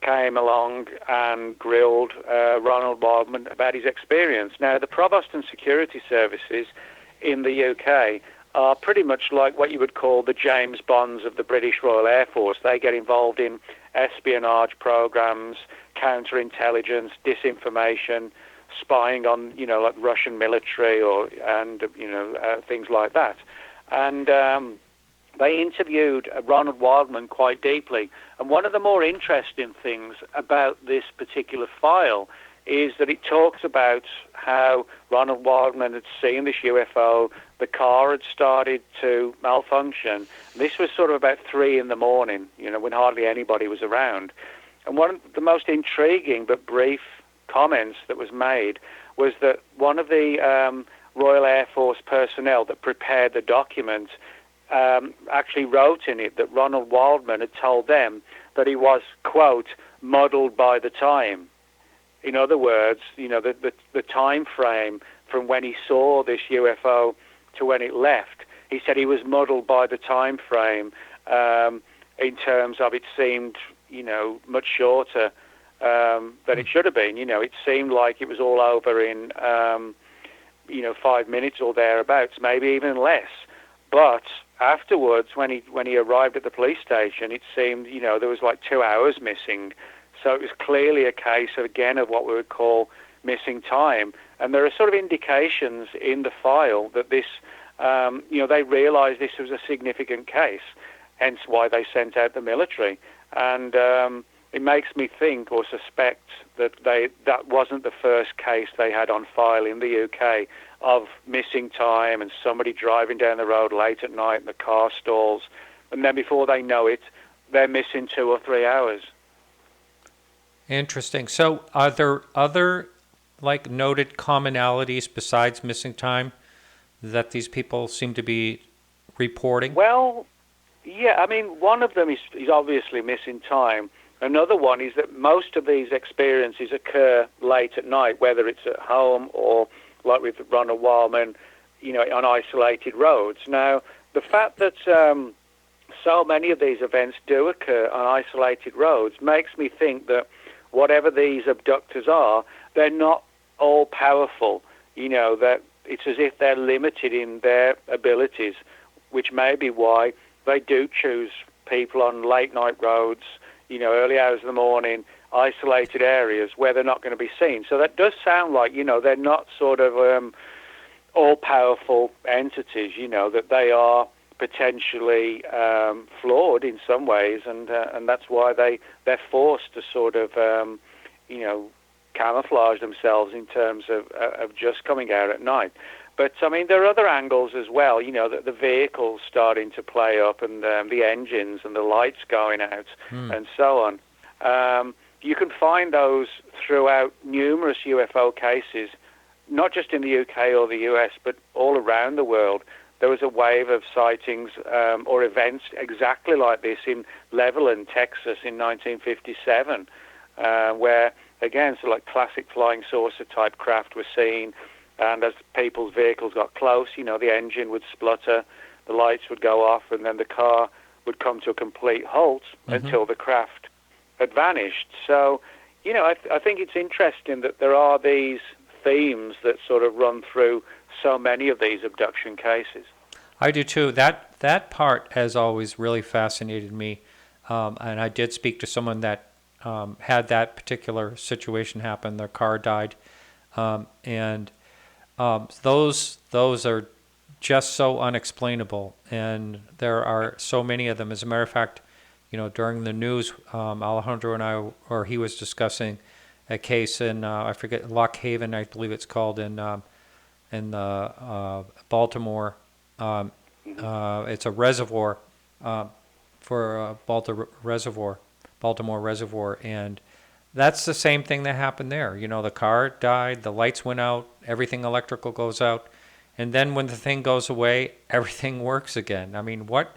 came along and grilled Ronald Wildman about his experience. Now, the Provost and Security Services in the UK are pretty much like what you would call the James Bonds of the British Royal Air Force. They get involved in espionage programs, counterintelligence, disinformation, spying on, like Russian military and things like that. And they interviewed Ronald Wildman quite deeply. And one of the more interesting things about this particular file is that it talks about how Ronald Wildman had seen this UFO, the car had started to malfunction. This was sort of about 3 in the morning, when hardly anybody was around. And one of the most intriguing but brief comments that was made was that one of the Royal Air Force personnel that prepared the document actually wrote in it that Ronald Wildman had told them that he was, quote, muddled by the time. In other words, the time frame from when he saw this UFO to when it left, he said he was muddled by the time frame in terms of it seemed, much shorter than it should have been. It seemed like it was all over in, 5 minutes or thereabouts, maybe even less. But afterwards, when he arrived at the police station, it seemed, there was like 2 hours missing. So it was clearly a case, again, of what we would call missing time. And there are sort of indications in the file that this, they realized this was a significant case, hence why they sent out the military. And it makes me think or suspect that that wasn't the first case they had on file in the UK of missing time and somebody driving down the road late at night and the car stalls. And then before they know it, they're missing 2 or 3 hours. Interesting. So are there other noted commonalities besides missing time that these people seem to be reporting? Well, yeah, one of them is obviously missing time. Another one is that most of these experiences occur late at night, whether it's at home or, like with Ronald Wildman, on isolated roads. Now, the fact that so many of these events do occur on isolated roads makes me think that whatever these abductors are, they're not all powerful. That it's as if they're limited in their abilities, which may be why they do choose people on late night roads, early hours of the morning, isolated areas where they're not going to be seen. So that does sound like, they're not sort of all-powerful entities, that they are potentially flawed in some ways, and that's why they're forced to sort of camouflage themselves in terms of just coming out at night. But there are other angles as well, that the vehicles starting to play up and the engines and the lights going out and so on. You can find those throughout numerous UFO cases, not just in the UK or the US, but all around the world. There was a wave of sightings or events exactly like this in Levelland, Texas in 1957, where, again, so like classic flying saucer type craft were seen, and as people's vehicles got close, the engine would splutter, the lights would go off, and then the car would come to a complete halt until the craft had vanished. So, I think it's interesting that there are these themes that sort of run through so many of these abduction cases. I do too. That part has always really fascinated me, and I did speak to someone that had that particular situation happen. Their car died, and those are just so unexplainable, and there are so many of them. As a matter of fact, during the news, Alejandro and I, or he was discussing a case in I forget, Loch Haven, I believe it's called, in Baltimore. It's a reservoir for Baltimore Reservoir, and that's the same thing that happened there. The car died, the lights went out, everything electrical goes out, and then when the thing goes away, everything works again. What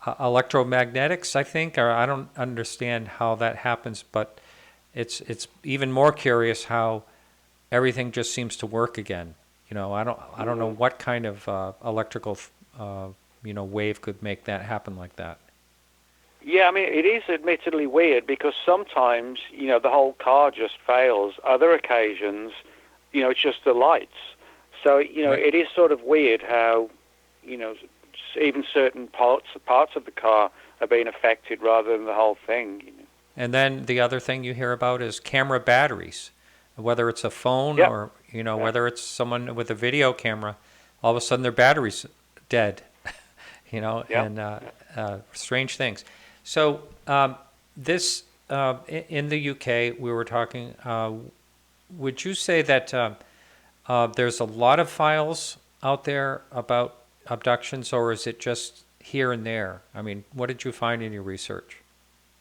electromagnetics, I think, or I don't understand how that happens, but it's even more curious how everything just seems to work again. I don't know what kind of electrical wave could make that happen like that. Yeah, I mean, it is admittedly weird because sometimes, the whole car just fails. Other occasions, it's just the lights. So, Right. it is sort of weird how, even certain parts of the car are being affected rather than the whole thing. And then the other thing you hear about is camera batteries, whether it's a phone Yep. or, whether it's someone with a video camera, all of a sudden their battery's dead, Yep. and strange things. So this, in the UK, we were talking, would you say that there's a lot of files out there about abductions, or is it just here and there? I mean, what did you find in your research?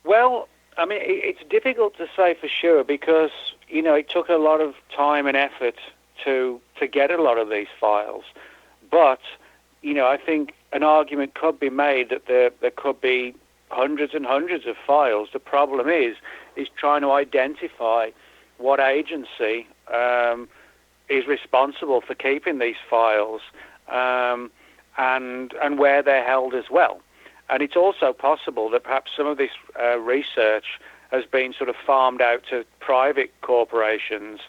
Well, I mean, it's difficult to say for sure because, it took a lot of time and effort to get a lot of these files. But, I think an argument could be made that there could be hundreds and hundreds of files. The problem is trying to identify what agency is responsible for keeping these files and where they're held as well. And it's also possible that perhaps some of this research has been sort of farmed out to private corporations,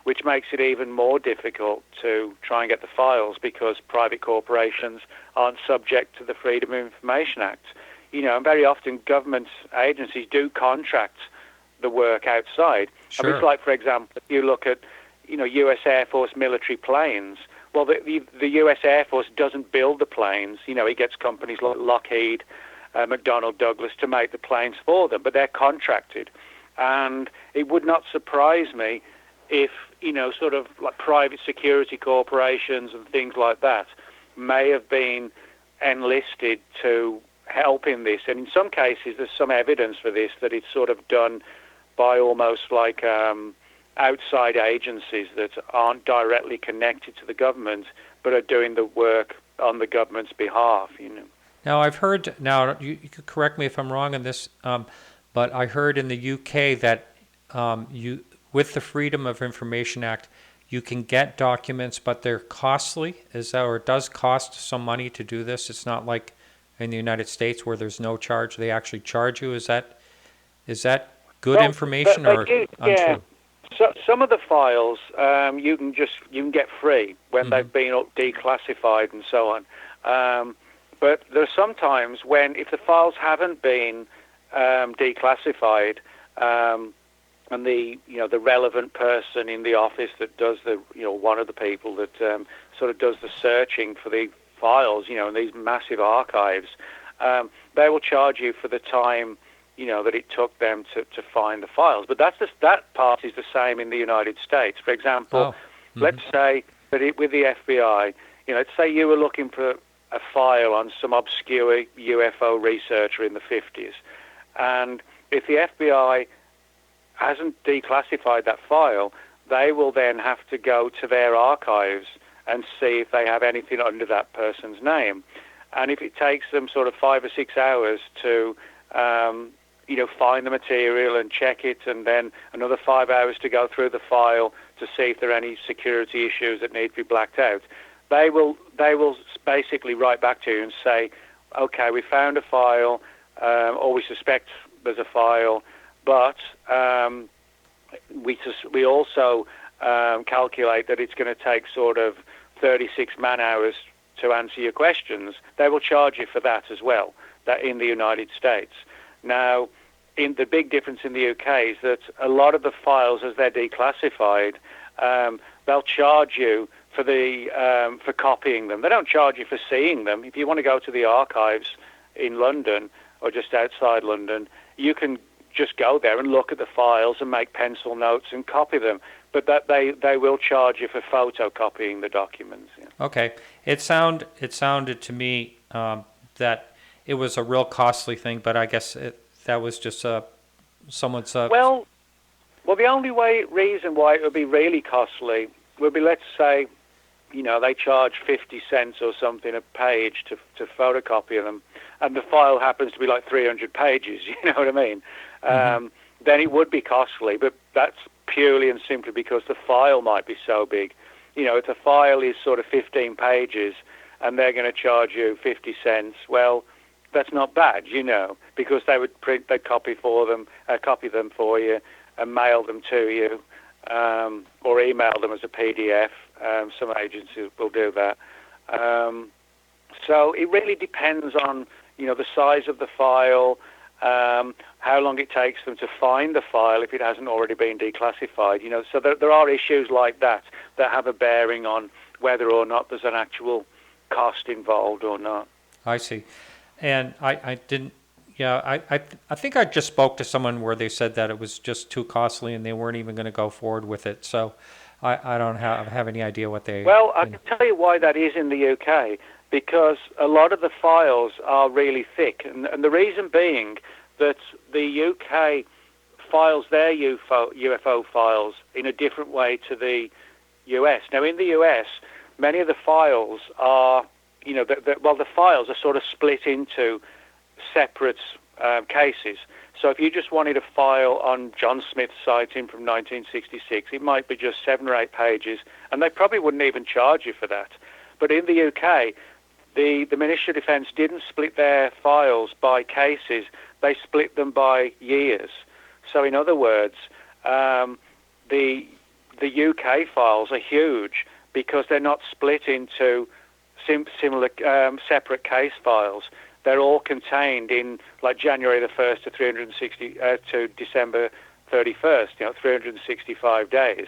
which makes it even more difficult to try and get the files because private corporations aren't subject to the Freedom of Information Act. And very often government agencies do contract the work outside. Sure. I mean, it's like, for example, if you look at, U.S. Air Force military planes, well, the U.S. Air Force doesn't build the planes. It gets companies like Lockheed, McDonnell Douglas to make the planes for them, but they're contracted. And it would not surprise me if, sort of like private security corporations and things like that may have been enlisted to help in this. And in some cases, there's some evidence for this, that it's sort of done by almost like outside agencies that aren't directly connected to the government, but are doing the work on the government's behalf, Now, I've heard, you could correct me if I'm wrong on this, but I heard in the UK that with the Freedom of Information Act, you can get documents, but they're costly. Or it does cost some money to do this? It's not like in the United States where there's no charge. They actually charge you. Is that good information or do, untrue? Yeah. So, some of the files you can get free when they've been declassified and so on. But there are some times when, if the files haven't been declassified, and the relevant person in the office that does one of the people that sort of does the searching for the files, in these massive archives, they will charge you for the time that it took them to find the files. But that part is the same in the United States. For example, let's say that with the FBI, let's say you were looking for a file on some obscure UFO researcher in the 50s. And if the FBI hasn't declassified that file, they will then have to go to their archives and see if they have anything under that person's name. And if it takes them sort of 5 or 6 hours to find the material and check it, and then another 5 hours to go through the file to see if there are any security issues that need to be blacked out, they will basically write back to you and say, okay, we found a file, or we suspect there's a file, but we also calculate that it's going to take sort of 36 man-hours to answer your questions. They will charge you for that as well, that in the United States. Now, the big difference in the UK is that a lot of the files, as they're declassified, they'll charge you for copying them. They don't charge you for seeing them. If you want to go to the archives in London or just outside London, you can just go there and look at the files and make pencil notes and copy them. But that they will charge you for photocopying the documents. Yeah. Okay. It sounded to me that it was a real costly thing, but I guess that was just someone's... Well, the only reason why it would be really costly would be, let's say, they charge 50 cents or something a page to photocopy them, and the file happens to be like 300 pages, you know what I mean? Then it would be costly, but that's purely and simply because the file might be so big. If the file is sort of 15 pages and they're going to charge you 50 cents, well, that's not bad, because they would they'd copy them for you and mail them to you, or email them as a PDF. Some agencies will do that. So it really depends on, the size of the file, how long it takes them to find the file if it hasn't already been declassified. So there are issues like that have a bearing on whether or not there's an actual cost involved or not. I see. And I didn't, I think I just spoke to someone where they said that it was just too costly and they weren't even going to go forward with it. So I don't have any idea what they... Well, I can tell you why that is in the UK, because a lot of the files are really thick. And the reason being that the UK files their UFO files in a different way to the US. Now, in the US, many of the files are, the files are sort of split into separate cases. So if you just wanted a file on John Smith's sighting from 1966, it might be just 7 or 8 pages, and they probably wouldn't even charge you for that. But in the UK, the Ministry of Defence didn't split their files by cases, they split them by years. So in other words, the UK files are huge because they're not split into similar separate case files. They're all contained in like January the 1st to December 31st, 365 days.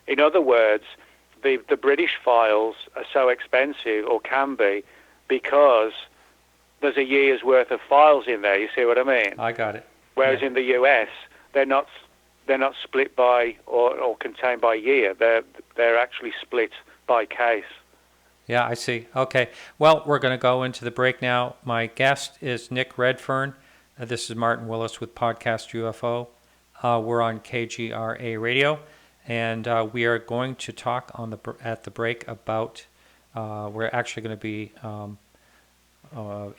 In other words, the British files are so expensive, or can be, because there's a year's worth of files in there. You see what I mean? I got it. Whereas in the US, they're not split by or contained by year. They're actually split by case. Yeah, I see. Okay. Well, we're going to go into the break now. My guest is Nick Redfern. This is Martin Willis with Podcast UFO. We're on KGRA Radio, and we are going to talk at the break about. We're actually going to be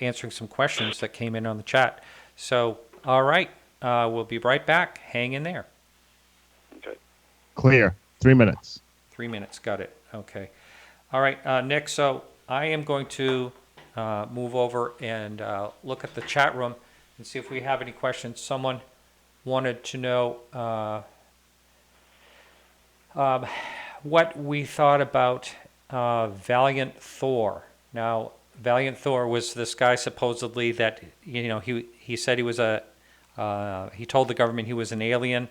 answering some questions that came in on the chat. So, all right, we'll be right back. Hang in there. Okay. Clear. 3 minutes. 3 minutes. Got it. Okay. All right, Nick, so I am going to move over and look at the chat room and see if we have any questions. Someone wanted to know what we thought about Valiant Thor. Now, Valiant Thor was this guy supposedly that, he said he was he told the government he was an alien.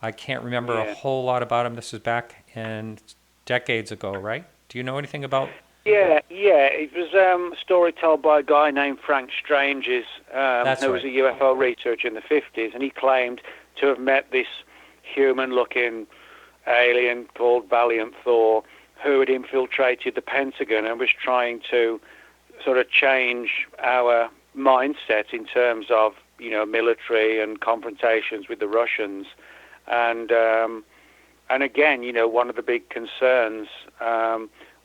I can't remember a whole lot about him. This is back in decades ago, right? Do you know anything about? Yeah. It was a story told by a guy named Frank Stranges, who was a UFO researcher in the 50s, and he claimed to have met this human-looking alien called Valiant Thor, who had infiltrated the Pentagon and was trying to sort of change our mindset in terms of, military and confrontations with the Russians. And again, one of the big concerns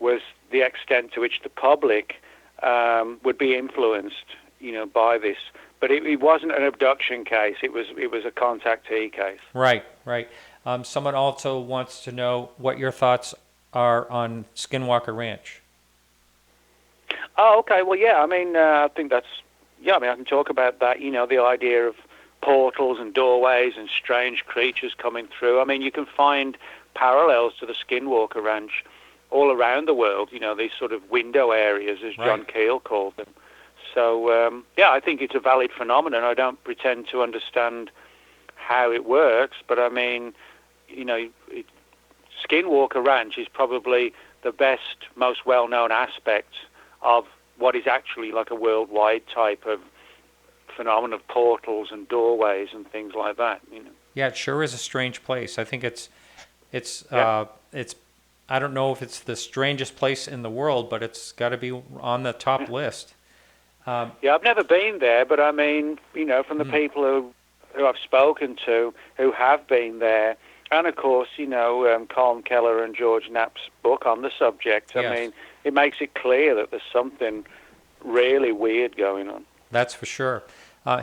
was the extent to which the public would be influenced, by this. But it wasn't an abduction case. It was a contactee case. Right. Someone also wants to know what your thoughts are on Skinwalker Ranch. Oh, okay. Well, yeah. I mean, I think that's. Yeah, I mean, I can talk about that. The idea of portals and doorways and strange creatures coming through. I mean, you can find parallels to the Skinwalker Ranch all around the world, these sort of window areas, as John Keel called them. So, I think it's a valid phenomenon. I don't pretend to understand how it works, but I mean, Skinwalker Ranch is probably the best, most well-known aspect of what is actually like a worldwide type of phenomenon of portals and doorways and things like that. Yeah, it sure is a strange place. I think it's I don't know if it's the strangest place in the world, but it's got to be on the top list. I've never been there, but I mean, from the people who I've spoken to who have been there, and of course, Colm Keller and George Knapp's book on the subject. Yes. I mean, it makes it clear that there's something really weird going on. That's for sure.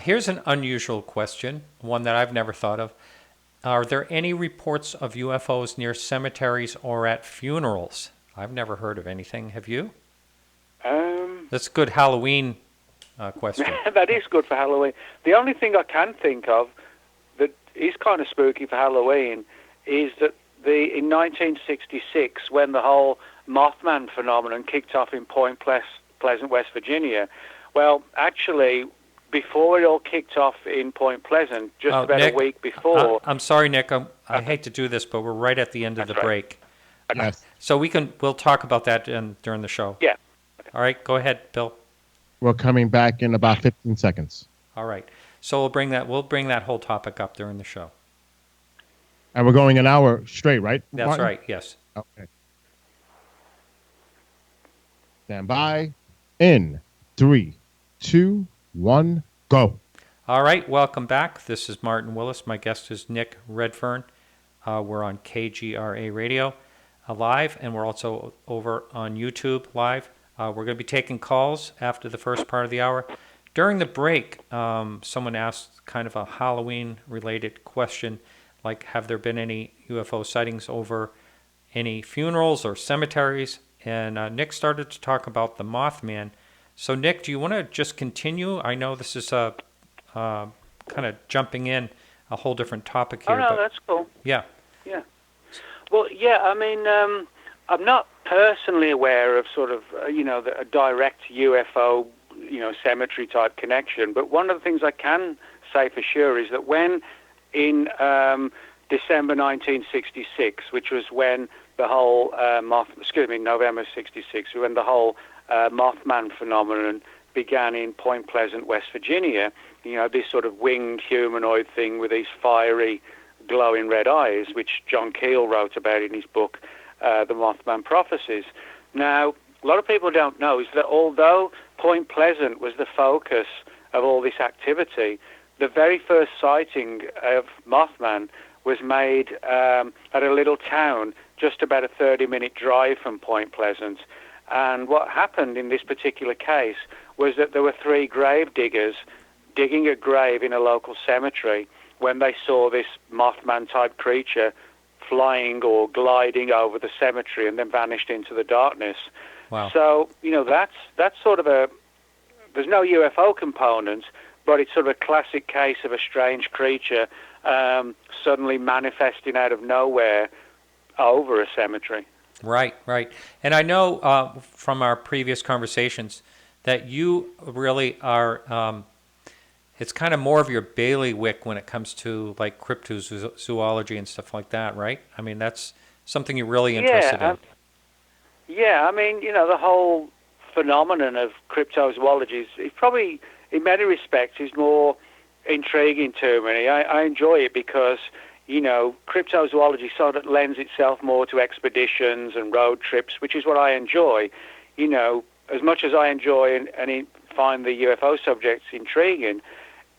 Here's an unusual question, one that I've never thought of. Are there any reports of UFOs near cemeteries or at funerals? I've never heard of anything. Have you? That's a good Halloween question. That is good for Halloween. The only thing I can think of that is kind of spooky for Halloween is that in 1966, when the whole Mothman phenomenon kicked off in Point Pleasant, West Virginia, well, actually, before it all kicked off in Point Pleasant, just about Nick, a week before... I'm sorry, Nick. I hate to do this, but we're right at the end of the break. Yes. So we'll talk about that during the show. Yeah. All right, go ahead, Bill. We're coming back in about 15 seconds. All right. So we'll bring that whole topic up during the show. And we're going an hour straight, right? That's Martin? right, yes. Okay. Stand by. In 3, 2, 1, go. All right, welcome back. This is Martin Willis. My guest is Nick Redfern. We're on KGRA Radio live, and we're also over on YouTube live. We're going to be taking calls after the first part of the hour. During the break, someone asked kind of a Halloween-related question, like have there been any UFO sightings over any funerals or cemeteries? And Nick started to talk about the Mothman. So, Nick, do you want to just continue? I know this is kind of jumping in a whole different topic here. Oh, no, that's cool. Yeah. Yeah. Well, yeah, I mean, I'm not personally aware of sort of, a direct UFO, cemetery type connection. But one of the things I can say for sure is that when in December 1966, which was when the whole November 66, when the whole Mothman phenomenon began in Point Pleasant, West Virginia, this sort of winged humanoid thing with these fiery, glowing red eyes, which John Keel wrote about in his book, The Mothman Prophecies. Now, a lot of people don't know is that although Point Pleasant was the focus of all this activity, the very first sighting of Mothman was made at a little town just about a 30-minute drive from Point Pleasant. And what happened in this particular case was that there were 3 grave diggers digging a grave in a local cemetery when they saw this Mothman-type creature flying or gliding over the cemetery and then vanished into the darkness. Wow. So, that's sort of there's no UFO component, but it's sort of a classic case of a strange creature suddenly manifesting out of nowhere over a cemetery. Right. And I know from our previous conversations that you really are, it's kind of more of your bailiwick when it comes to like cryptozoology and stuff like that, right? I mean, that's something you're really interested in. Yeah, I mean, the whole phenomenon of cryptozoology is probably, in many respects, is more intriguing to me. I enjoy it because, cryptozoology sort of lends itself more to expeditions and road trips, which is what I enjoy. As much as I enjoy and find the UFO subjects intriguing,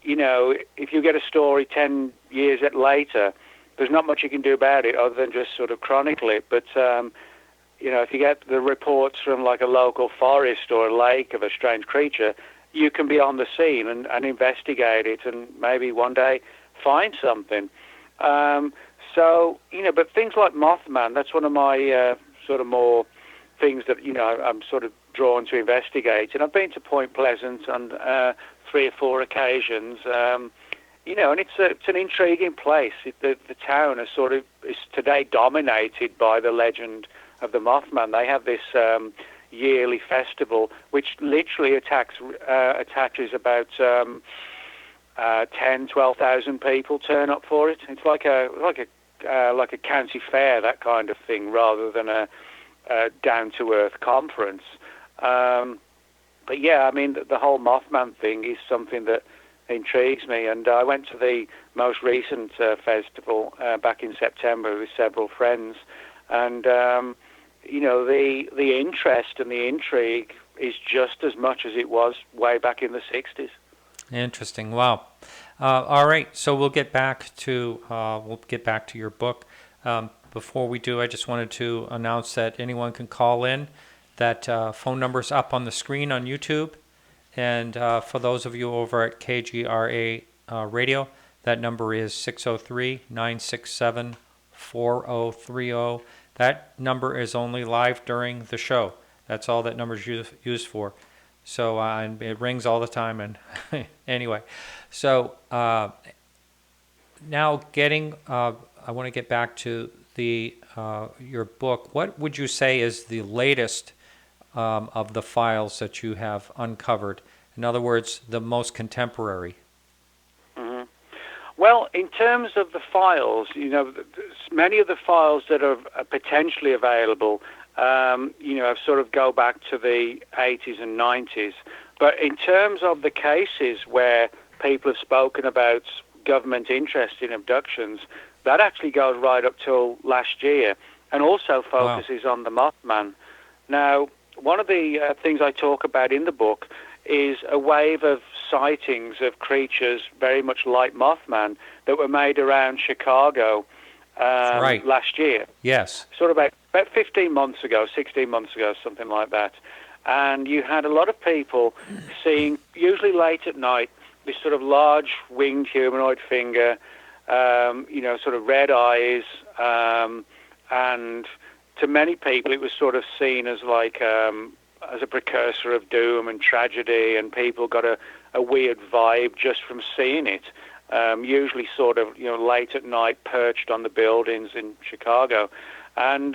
if you get a story 10 years later, there's not much you can do about it other than just sort of chronicle it. But, if you get the reports from like a local forest or a lake of a strange creature, you can be on the scene and investigate it and maybe one day find something. But things like Mothman, that's one of my sort of more things that, I'm sort of drawn to investigate. And I've been to Point Pleasant on 3 or 4 occasions, and it's an intriguing place. The town is today dominated by the legend of the Mothman. They have this yearly festival, which literally attaches about 12,000 people turn up for it. It's like a county fair, that kind of thing, rather than a down-to-earth conference. But yeah, I mean, the whole Mothman thing is something that intrigues me. And I went to the most recent festival back in September with several friends, and the interest and the intrigue is just as much as it was way back in the 60s. Interesting. Wow. All right. So we'll get back to your book. Before we do, I just wanted to announce that anyone can call in. That phone number's up on the screen on YouTube. And for those of you over at KGRA Radio, that number is 603-967-4030. That number is only live during the show. That's all that number's used for. So and it rings all the time. And anyway, so now I want to get back to your book. What would you say is the latest of the files that you have uncovered? In other words, the most contemporary. Mhm. Well, in terms of the files, many of the files that are potentially available, have sort of go back to the 80s and 90s. But in terms of the cases where people have spoken about government interest in abductions, that actually goes right up till last year, and also focuses on the Mothman. Now, one of the things I talk about in the book is a wave of sightings of creatures very much like Mothman that were made around Chicago last year. Yes. Sort of about 15 months ago, 16 months ago, something like that. And you had a lot of people seeing, usually late at night, this sort of large winged humanoid finger, sort of red eyes, and to many people it was sort of seen as like as a precursor of doom and tragedy, and people got a weird vibe just from seeing it. Usually sort of, late at night, perched on the buildings in Chicago. And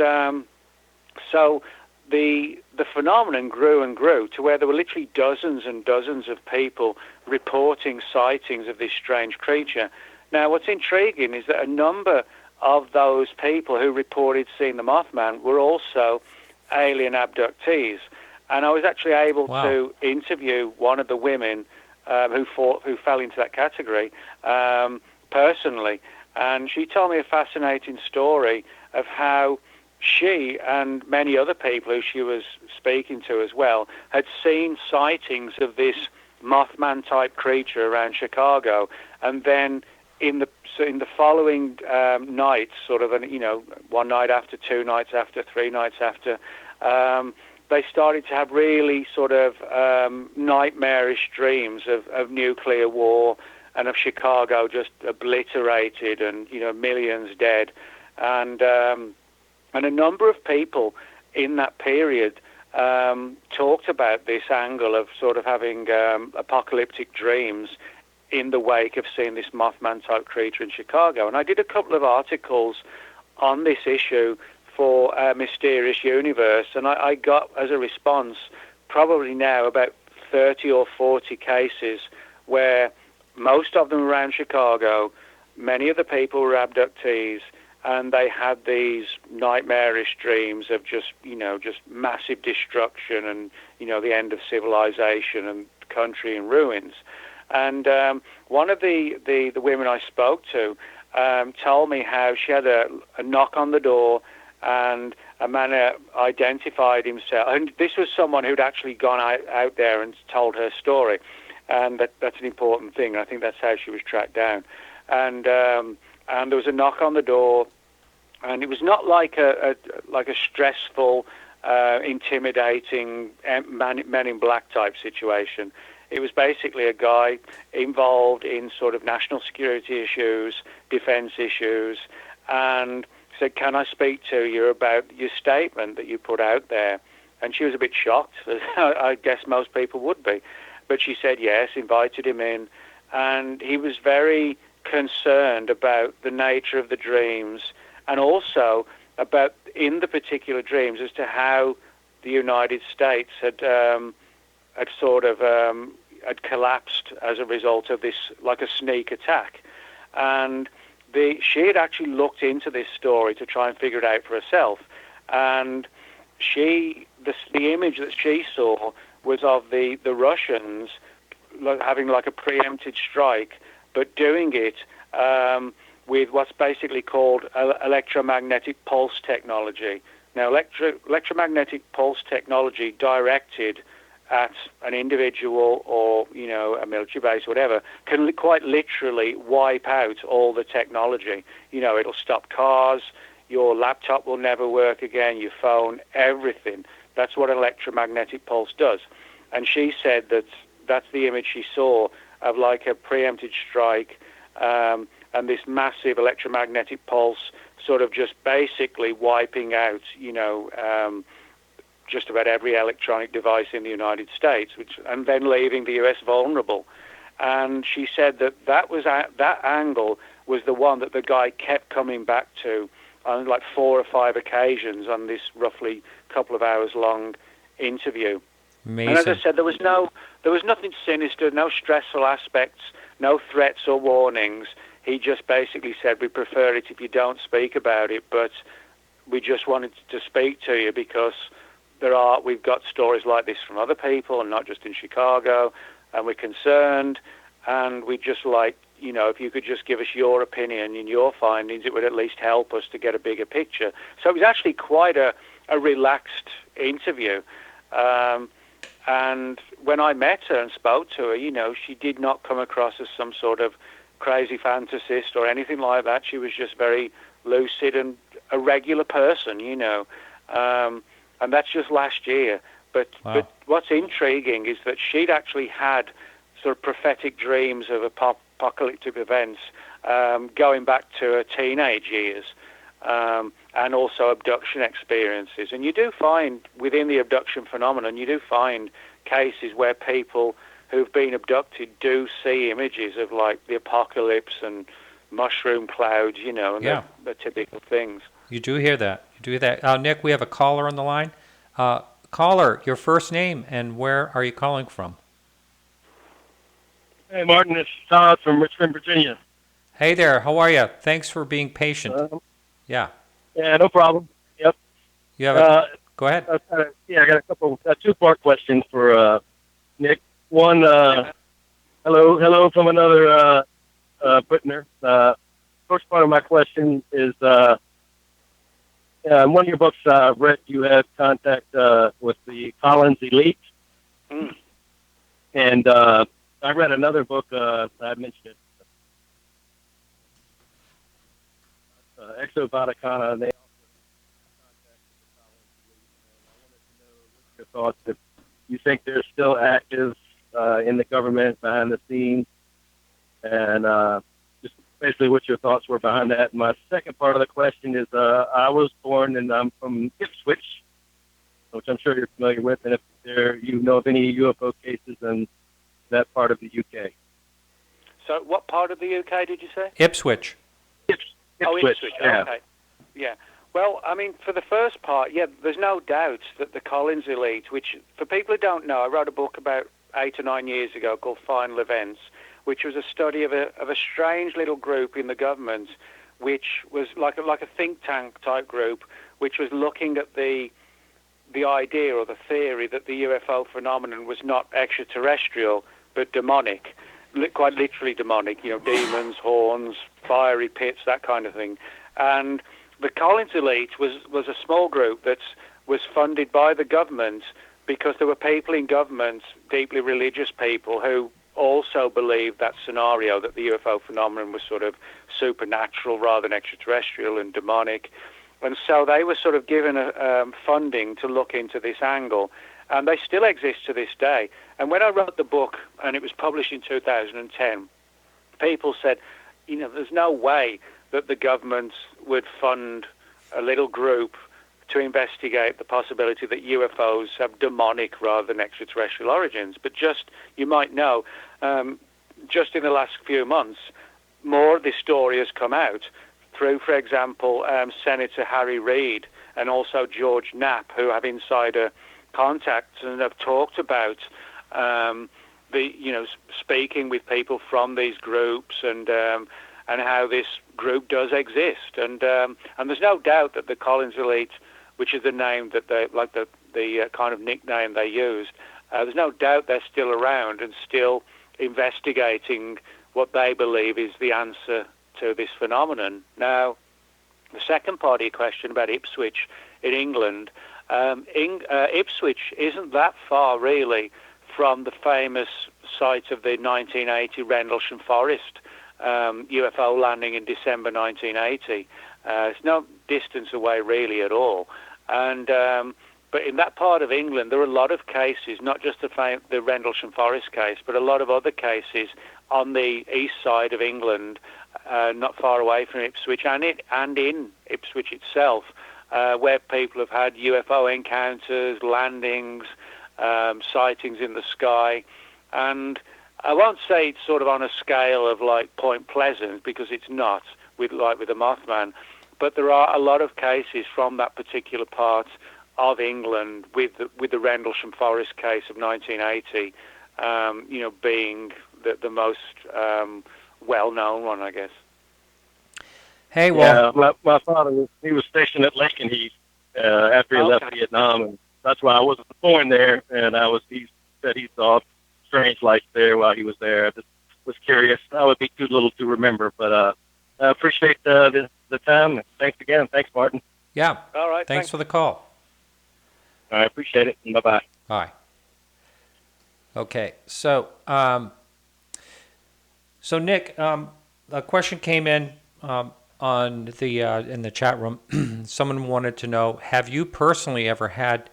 so the phenomenon grew and grew to where there were literally dozens and dozens of people reporting sightings of this strange creature. Now, what's intriguing is that a number of those people who reported seeing the Mothman were also alien abductees. And I was actually able to interview one of the women who fell into that category personally. And she told me a fascinating story of how she and many other people who she was speaking to as well had seen sightings of this Mothman-type creature around Chicago, and then in the following nights, sort of, one night after, 2 nights after, 3 nights after, they started to have really sort of nightmarish dreams of nuclear war and of Chicago just obliterated and millions dead, and a number of people in that period talked about this angle of sort of having apocalyptic dreams in the wake of seeing this Mothman-type creature in Chicago. And I did a couple of articles on this issue for Mysterious Universe, and I got, as a response, probably now about 30 or 40 cases where most of them around Chicago, many of the people were abductees, and they had these nightmarish dreams of just massive destruction and, the end of civilization and country in ruins. And one of the women I spoke to told me how she had a knock on the door, and a man identified himself. And this was someone who'd actually gone out there and told her story. And that's an important thing. I think that's how she was tracked down. And there was a knock on the door, and it was not like a stressful, intimidating Men in Black type situation. It was basically a guy involved in sort of national security issues, defense issues, and said, "Can I speak to you about your statement that you put out there?" And she was a bit shocked, as I guess most people would be. But she said yes, invited him in, and he was very concerned about the nature of the dreams, and also about, in the particular dreams, as to how the United States had collapsed as a result of this, like a sneak attack. And she had actually looked into this story to try and figure it out for herself. And the image that she saw was of the Russians having like a preempted strike, but doing it with what's basically called electromagnetic pulse technology. Now, electromagnetic pulse technology directed at an individual or, a military base, whatever, can quite literally wipe out all the technology. It'll stop cars, your laptop will never work again, your phone, everything. That's what electromagnetic pulse does. And she said that's the image she saw of like a preempted strike, and this massive electromagnetic pulse sort of just basically wiping out, just about every electronic device in the United States, and then leaving the US vulnerable. And she said that angle was the one that the guy kept coming back to on like 4 or 5 occasions on this roughly couple of hours long interview. Amazing. And as I said, there was nothing sinister, no stressful aspects, no threats or warnings. He just basically said, we prefer it if you don't speak about it, but we just wanted to speak to you because we've got stories like this from other people and not just in Chicago, and we're concerned, and we just like, if you could just give us your opinion and your findings, it would at least help us to get a bigger picture. So it was actually quite a relaxed interview. And when I met her and spoke to her, she did not come across as some sort of crazy fantasist or anything like that. She was just very lucid and a regular person, and that's just last year. But what's intriguing is that she'd actually had sort of prophetic dreams of apocalyptic events going back to her teenage years, and also abduction experiences. And you do find, within the abduction phenomenon, you do find cases where people who've been abducted do see images of like the apocalypse and mushroom clouds, and the typical things. You do hear that. Nick, we have a caller on the line. Caller, your first name and where are you calling from? Hey, Martin, it's Todd from Richmond, Virginia. Hey there, how are you? Thanks for being patient. Yeah, no problem. Yep. you have go ahead. I got a couple, two-part questions for Nick. One, hello from another Britner. First part of my question is, in one of your books I read, you had contact with the Collins elite. Mm. And I read another book, I mentioned it, Exoboticana, and they also contacted the Collins elite. And I wanted to know what your thoughts, if you think they're still active in the government behind the scenes, and just basically what your thoughts were behind that. And my second part of the question is, I was born and I'm from Ipswich, which I'm sure you're familiar with, and if you know of any UFO cases in that part of the UK. So what part of the UK did you say? Ipswich. Ipswich, yeah. Okay. Yeah. Well, I mean, for the first part, there's no doubt that the Collins elite, which, for people who don't know, I wrote a book about 8 or 9 years ago called Final Events, which was a study of a strange little group in the government, which was like a think tank type group, which was looking at the idea or the theory that the UFO phenomenon was not extraterrestrial but demonic, quite literally demonic, demons, horns, fiery pits, that kind of thing. And the Collins elite was a small group that was funded by the government because there were people in government, deeply religious people, who also believed that scenario, that the UFO phenomenon was sort of supernatural rather than extraterrestrial and demonic. And so they were sort of given funding to look into this angle, and they still exist to this day. And when I wrote the book, and it was published in 2010, people said, there's no way that the government would fund a little group to investigate the possibility that UFOs have demonic rather than extraterrestrial origins. But just, you might know, just in the last few months, more of this story has come out through, for example, Senator Harry Reid and also George Knapp, who have insider contacts and have talked about speaking with people from these groups and how this group does exist. And there's no doubt that the Collins elite, which is the name that they like, the kind of nickname they used, there's no doubt they're still around and still investigating what they believe is the answer to this phenomenon. Now, the second part of your question about Ipswich in England, Ipswich isn't that far really from the famous site of the 1980 Rendlesham Forest UFO landing in December 1980. It's no distance away really at all. And but in that part of England, there are a lot of cases, not just the Rendlesham Forest case, but a lot of other cases on the east side of England, not far away from Ipswich, and in Ipswich itself, where people have had UFO encounters, landings, sightings in the sky. And I won't say it's sort of on a scale of like Point Pleasant, because it's not, with the Mothman, but there are a lot of cases from that particular part of England, with the Rendlesham Forest case of 1980, being the most well-known one, I guess. Hey, well, yeah, my father, he was stationed at Lakenheath after he left Vietnam, and that's why I wasn't born there. And he said he saw strange lights there while he was there. I just was curious. I would be too little to remember, but I appreciate the time. Thanks again. Thanks, Martin. yeah. All right. Thanks for the call. I appreciate it. Bye-bye. Bye. Okay, so Nick, a question came in on the in the chat room. Someone wanted to know: have you personally ever had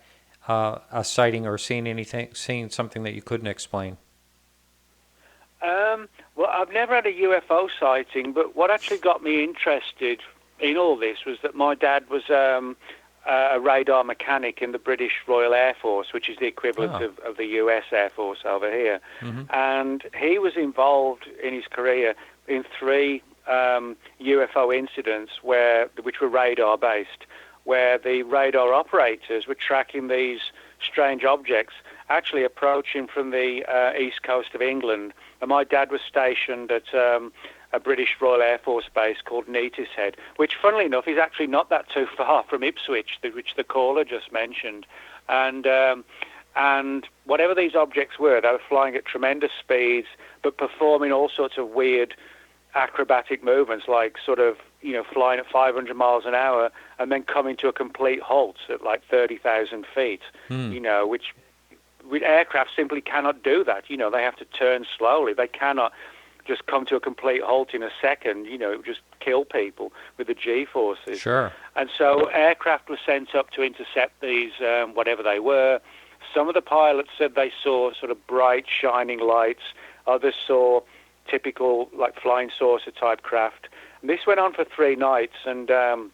a sighting or seen something that you couldn't explain? Well, I've never had a UFO sighting, but what actually got me interested in all this was that my dad was a radar mechanic in the British Royal Air Force, which is the equivalent of the US Air Force over here. Mm-hmm. And he was involved in his career in 3 UFO incidents which were radar-based, where the radar operators were tracking these strange objects actually approaching from the east coast of England. And my dad was stationed at a British Royal Air Force base called Neatishead, which, funnily enough, is actually not that too far from Ipswich, which the caller just mentioned. And whatever these objects were, they were flying at tremendous speeds, but performing all sorts of weird acrobatic movements, like sort of, flying at 500 miles an hour and then coming to a complete halt at like 30,000 feet, which aircraft simply cannot do that. They have to turn slowly. They cannot just come to a complete halt in a second. It would just kill people with the G-forces. Sure. And so aircraft were sent up to intercept these, whatever they were. Some of the pilots said they saw sort of bright, shining lights. Others saw typical, like, flying saucer-type craft. And this went on for 3 nights, and the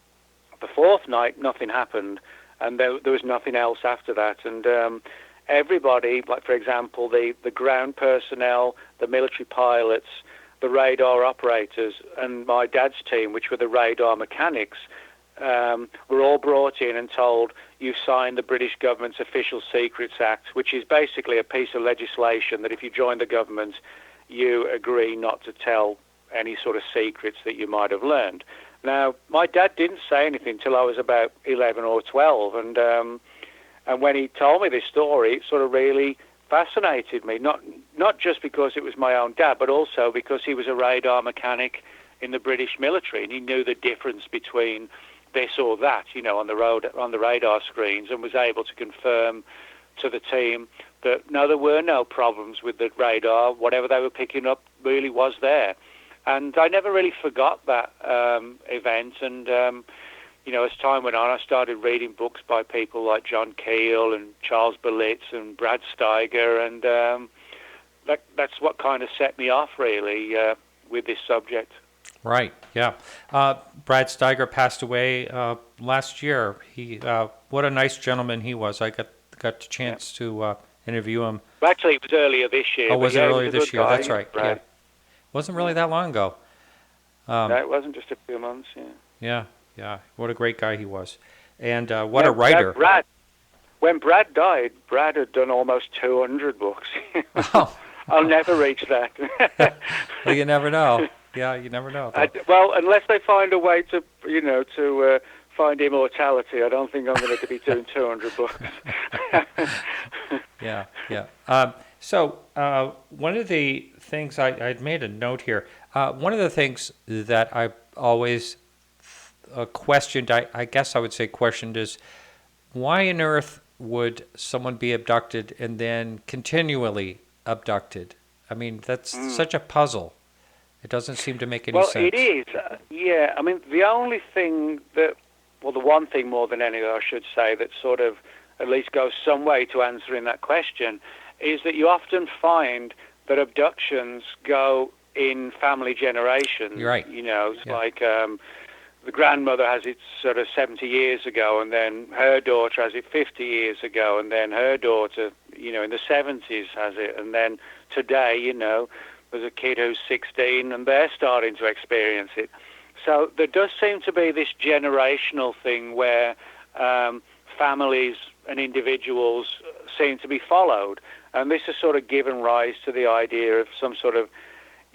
4th night, nothing happened, and there was nothing else after that. And everybody, like, for example, the ground personnel, the military pilots, the radar operators, and my dad's team, which were the radar mechanics, were all brought in and told, you signed the British government's Official Secrets Act, which is basically a piece of legislation that if you join the government, you agree not to tell any sort of secrets that you might have learned. Now, my dad didn't say anything till I was about 11 or 12, and when he told me this story, it sort of really fascinated me, not just because it was my own dad, but also because he was a radar mechanic in the British military, and he knew the difference between this or that, on the radar screens, and was able to confirm to the team that no, there were no problems with the radar. Whatever they were picking up really was there. And I never really forgot that event. And, as time went on, I started reading books by people like John Keel and Charles Berlitz and Brad Steiger. And that's what kind of set me off, really, with this subject. Right, yeah. Brad Steiger passed away last year. He, what a nice gentleman he was. I got the chance to interview him. Well, actually, it was earlier this year. Oh, was it earlier he was this year? guy, That's right. Brad. Yeah. Wasn't really that long ago. No, it wasn't just a few months, Yeah. What a great guy he was. And what a writer. When Brad died, Brad had done almost 200 books. Oh. I'll never reach that. Well, you never know. Yeah, you never know. Well, unless they find a way to, to find immortality, I don't think I'm going to be doing 200 books. Yeah. So one of the things I'd made a note here, one of the things that I always questioned, I guess I would say questioned, is why on earth would someone be abducted and then continually abducted? I mean, that's such a puzzle. It doesn't seem to make any sense. Well, it is. Yeah, I mean, the only thing the one thing more than anything, I should say, that sort of at least goes some way to answering that question is that you often find that abductions go in family generations. You're right. It's like the grandmother has it sort of 70 years ago, and then her daughter has it 50 years ago, and then her daughter, in the 70s has it, and then today, there's a kid who's 16 and they're starting to experience it. So there does seem to be this generational thing where families and individuals seem to be followed, and this has sort of given rise to the idea of some sort of,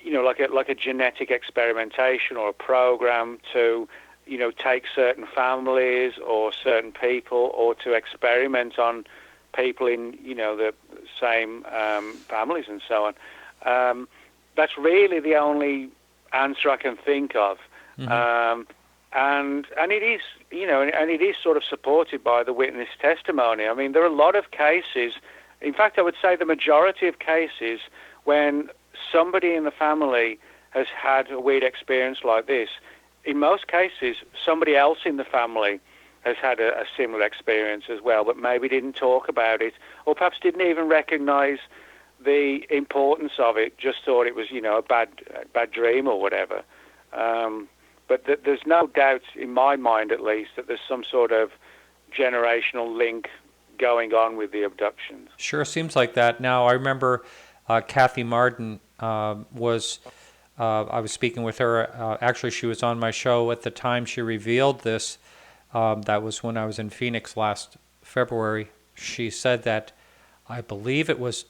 like a genetic experimentation or a program to, take certain families or certain people, or to experiment on people in, the same families and so on. That's really the only answer I can think of. Mm-hmm. And it is, and it is sort of supported by the witness testimony. I mean, there are a lot of cases. In fact, I would say the majority of cases when somebody in the family has had a weird experience like this, in most cases, somebody else in the family has had a similar experience as well, but maybe didn't talk about it, or perhaps didn't even recognize the importance of it, just thought it was, a bad dream or whatever. But there's no doubt, in my mind at least, that there's some sort of generational link going on with the abductions. Sure seems like that. Now, I remember Kathy Martin I was speaking with her. Actually, she was on my show at the time she revealed this. That was when I was in Phoenix last February. She said that I believe it was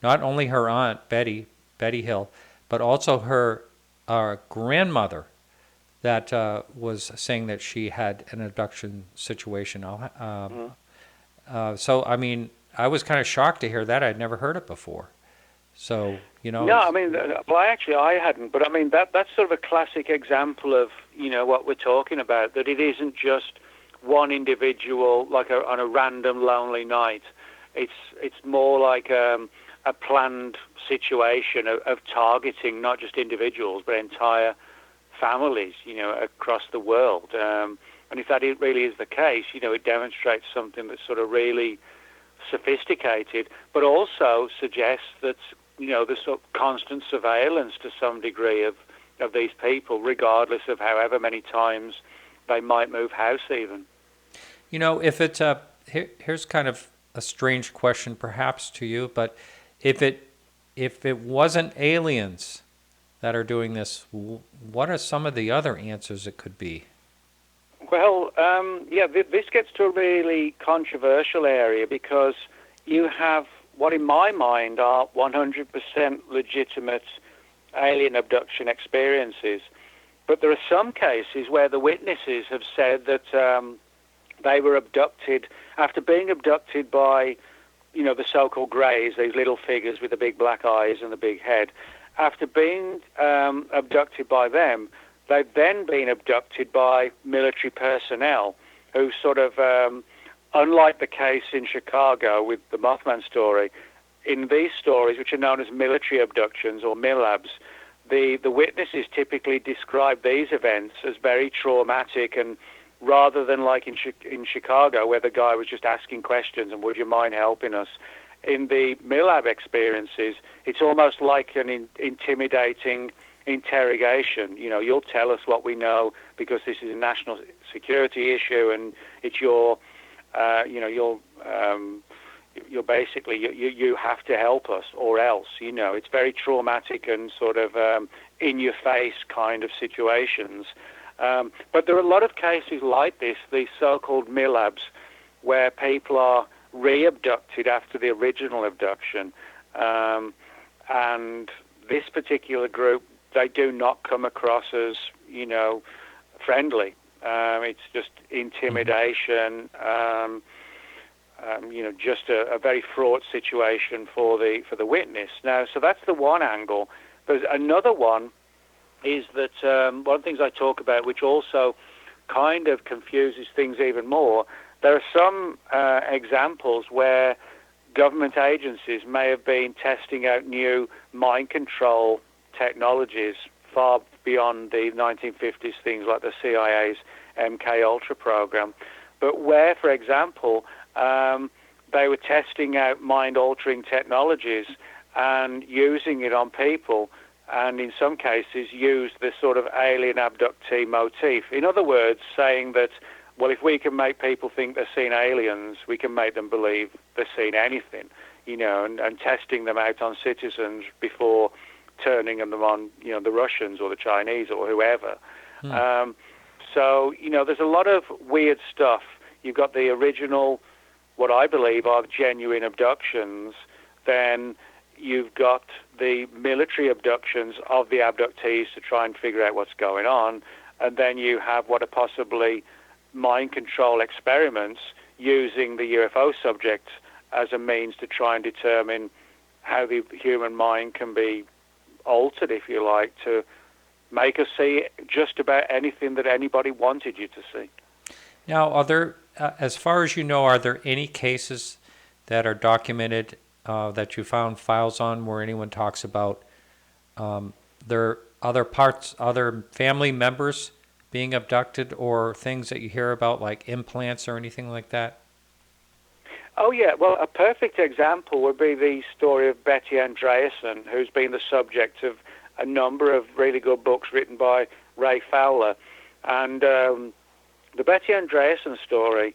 not only her aunt, Betty Hill, but also her grandmother that was saying that she had an abduction situation. So, I mean, I was kind of shocked to hear that. I'd never heard it before. So, No, I mean, well, I hadn't. But, I mean, that's sort of a classic example of, what we're talking about, that it isn't just one individual, like on a random lonely night. It's more like a planned situation of targeting not just individuals, but entire families, across the world. And if that really is the case, it demonstrates something that's sort of really sophisticated, but also suggests that, there's sort of constant surveillance to some degree of these people, regardless of however many times they might move house even. If it's here's kind of a strange question perhaps to you, but if it wasn't aliens that are doing this, what are some of the other answers it could be? Well, this gets to a really controversial area, because you have what in my mind are 100% legitimate alien abduction experiences. But there are some cases where the witnesses have said that they were abducted after being abducted by, the so-called greys, these little figures with the big black eyes and the big head. After being abducted by them, they've then been abducted by military personnel who sort of, unlike the case in Chicago with the Mothman story, in these stories, which are known as military abductions or MILABs, the witnesses typically describe these events as very traumatic, and rather than like in Chicago, where the guy was just asking questions and would you mind helping us, in the MILAB experiences, it's almost like an intimidating interrogation. You'll tell us what we know because this is a national security issue, and it's you're basically you have to help us or else. It's very traumatic and sort of in your face kind of situations. But there are a lot of cases like this, these so-called MILABs, where people are re-abducted after the original abduction, and this particular group, they do not come across as friendly. It's just intimidation, just a very fraught situation for the witness. Now, so that's the one angle. There's another one is that one of the things I talk about, which also kind of confuses things even more. There are some examples where government agencies may have been testing out new mind control technologies far beyond the 1950s, things like the CIA's MK Ultra program, but where, for example, they were testing out mind-altering technologies and using it on people and in some cases use this sort of alien abductee motif. In other words, saying that, well, if we can make people think they're seeing aliens, we can make them believe they're seeing anything, and testing them out on citizens before turning them on, the Russians or the Chinese or whoever. So, there's a lot of weird stuff. You've got the original, what I believe are genuine abductions. Then you've got the military abductions of the abductees to try and figure out what's going on. And then you have what are possibly mind control experiments using the UFO subject as a means to try and determine how the human mind can be altered, if you like, to make us see just about anything that anybody wanted you to see. Now, are there, as far as you know, are there any cases that are documented that you found files on where anyone talks about their other family members being abducted, or things that you hear about like implants or anything like that? Oh, yeah. Well, a perfect example would be the story of Betty Andreasson, who's been the subject of a number of really good books written by Ray Fowler. And the Betty Andreasson story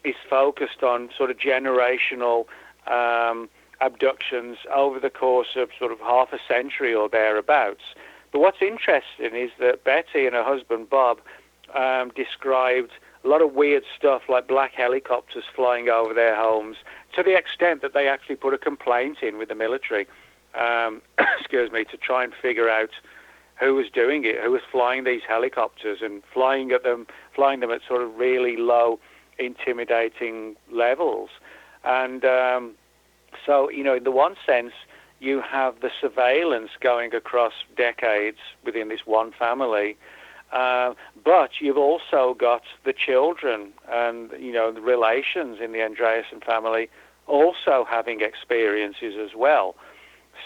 is focused on sort of generational abductions over the course of sort of half a century or thereabouts. But what's interesting is that Betty and her husband Bob described a lot of weird stuff like black helicopters flying over their homes, to the extent that they actually put a complaint in with the military, to try and figure out who was doing it, who was flying these helicopters and flying them at sort of really low, intimidating levels. And so, in the one sense, you have the surveillance going across decades within this one family, but you've also got the children and, the relations in the Andreasson family also having experiences as well.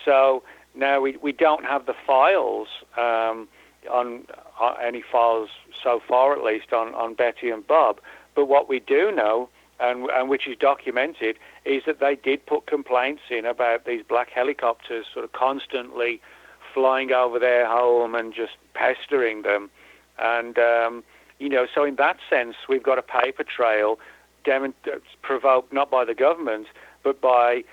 So now we don't have the files, on any files so far at least, on Betty and Bob, but what we do know, and which is documented, is that they did put complaints in about these black helicopters sort of constantly flying over their home and just pestering them. And, so in that sense, we've got a paper trail provoked not by the government, but by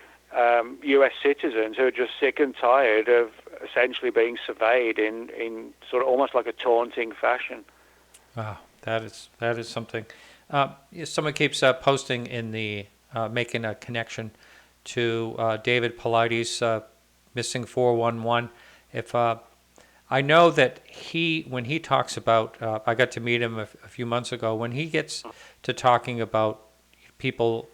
U.S. citizens who are just sick and tired of essentially being surveyed in sort of almost like a taunting fashion. Wow, that is something. Someone keeps posting in the making a connection to David Paulides' missing 411. If I know that when he talks about, I got to meet him a few months ago. When he gets to talking about people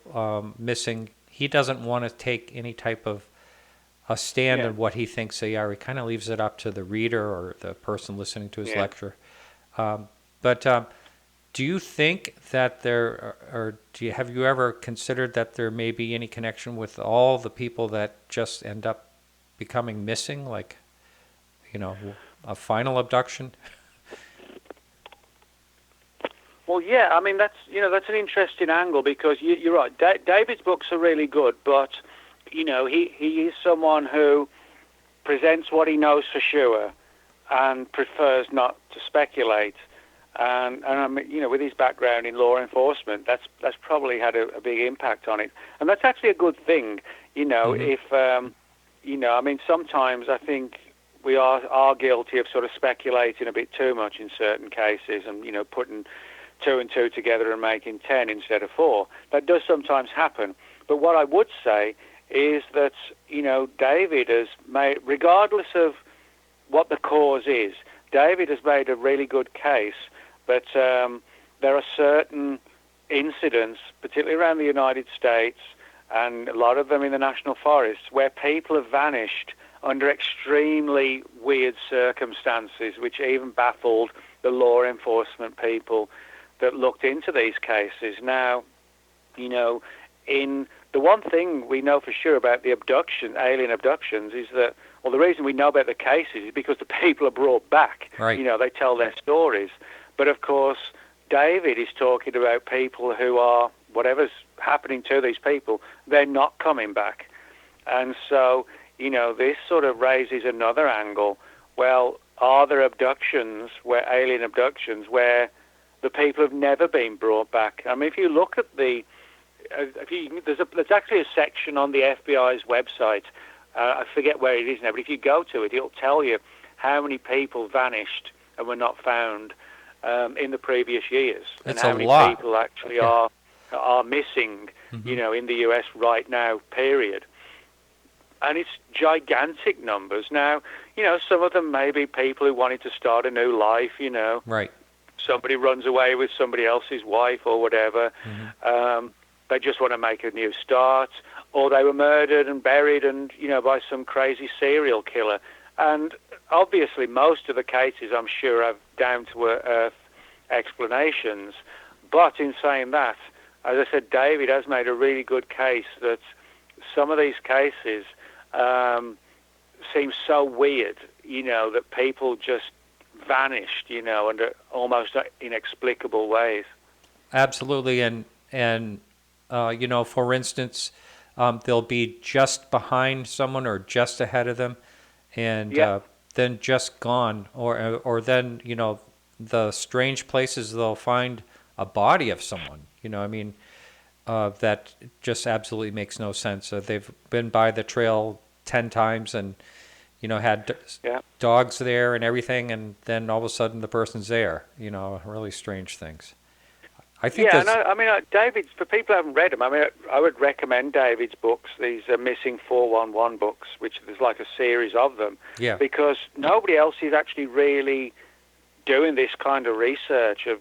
missing, he doesn't want to take any type of a stand on what he thinks they are. He kind of leaves it up to the reader or the person listening to his lecture. But do you think that have you ever considered that there may be any connection with all the people that just end up becoming missing, like, a final abduction? Well, yeah, I mean, that's an interesting angle, because you're right. David's books are really good, but, he is someone who presents what he knows for sure and prefers not to speculate. And I mean, with his background in law enforcement, that's probably had a big impact on it. And that's actually a good thing, if, I mean, sometimes I think we are guilty of sort of speculating a bit too much in certain cases and, putting 2 and 2 together and making 10 instead of 4. That does sometimes happen. But what I would say is that, David has made, regardless of what the cause is, David has made a really good case that there are certain incidents, particularly around the United States, and a lot of them in the national forests, where people have vanished under extremely weird circumstances, which even baffled the law enforcement people that looked into these cases. Now, in the one thing we know for sure about the alien abductions, is that, well, the reason we know about the cases is because the people are brought back. Right. They tell their stories. But of course, David is talking about people who are, whatever's happening to these people, they're not coming back. And so, this sort of raises another angle. Well, are there abductions, alien abductions, where the people have never been brought back? I mean, if you look at there's actually a section on the FBI's website. I forget where it is now, but if you go to it, it'll tell you how many people vanished and were not found in the previous years, and how many people actually are missing, in the U.S. right now, period. And it's gigantic numbers. Now, some of them may be people who wanted to start a new life, Right. Somebody runs away with somebody else's wife or whatever. They just want to make a new start, or they were murdered and buried by some crazy serial killer. And obviously most of the cases, I'm sure, have down-to-earth explanations. But in saying that, as I said, David has made a really good case that some of these cases seem so weird, that people just vanished, under almost inexplicable ways. Absolutely, and for instance, they'll be just behind someone or just ahead of them, and then just gone, or then the strange places they'll find a body of someone. That just absolutely makes no sense. They've been by the trail 10 times and had dogs there and everything, and then all of a sudden the person's there. Really strange things. I think David's, for people who haven't read them, I would recommend David's books, these Missing 411 books, which there's like a series of them, because nobody else is actually really doing this kind of research of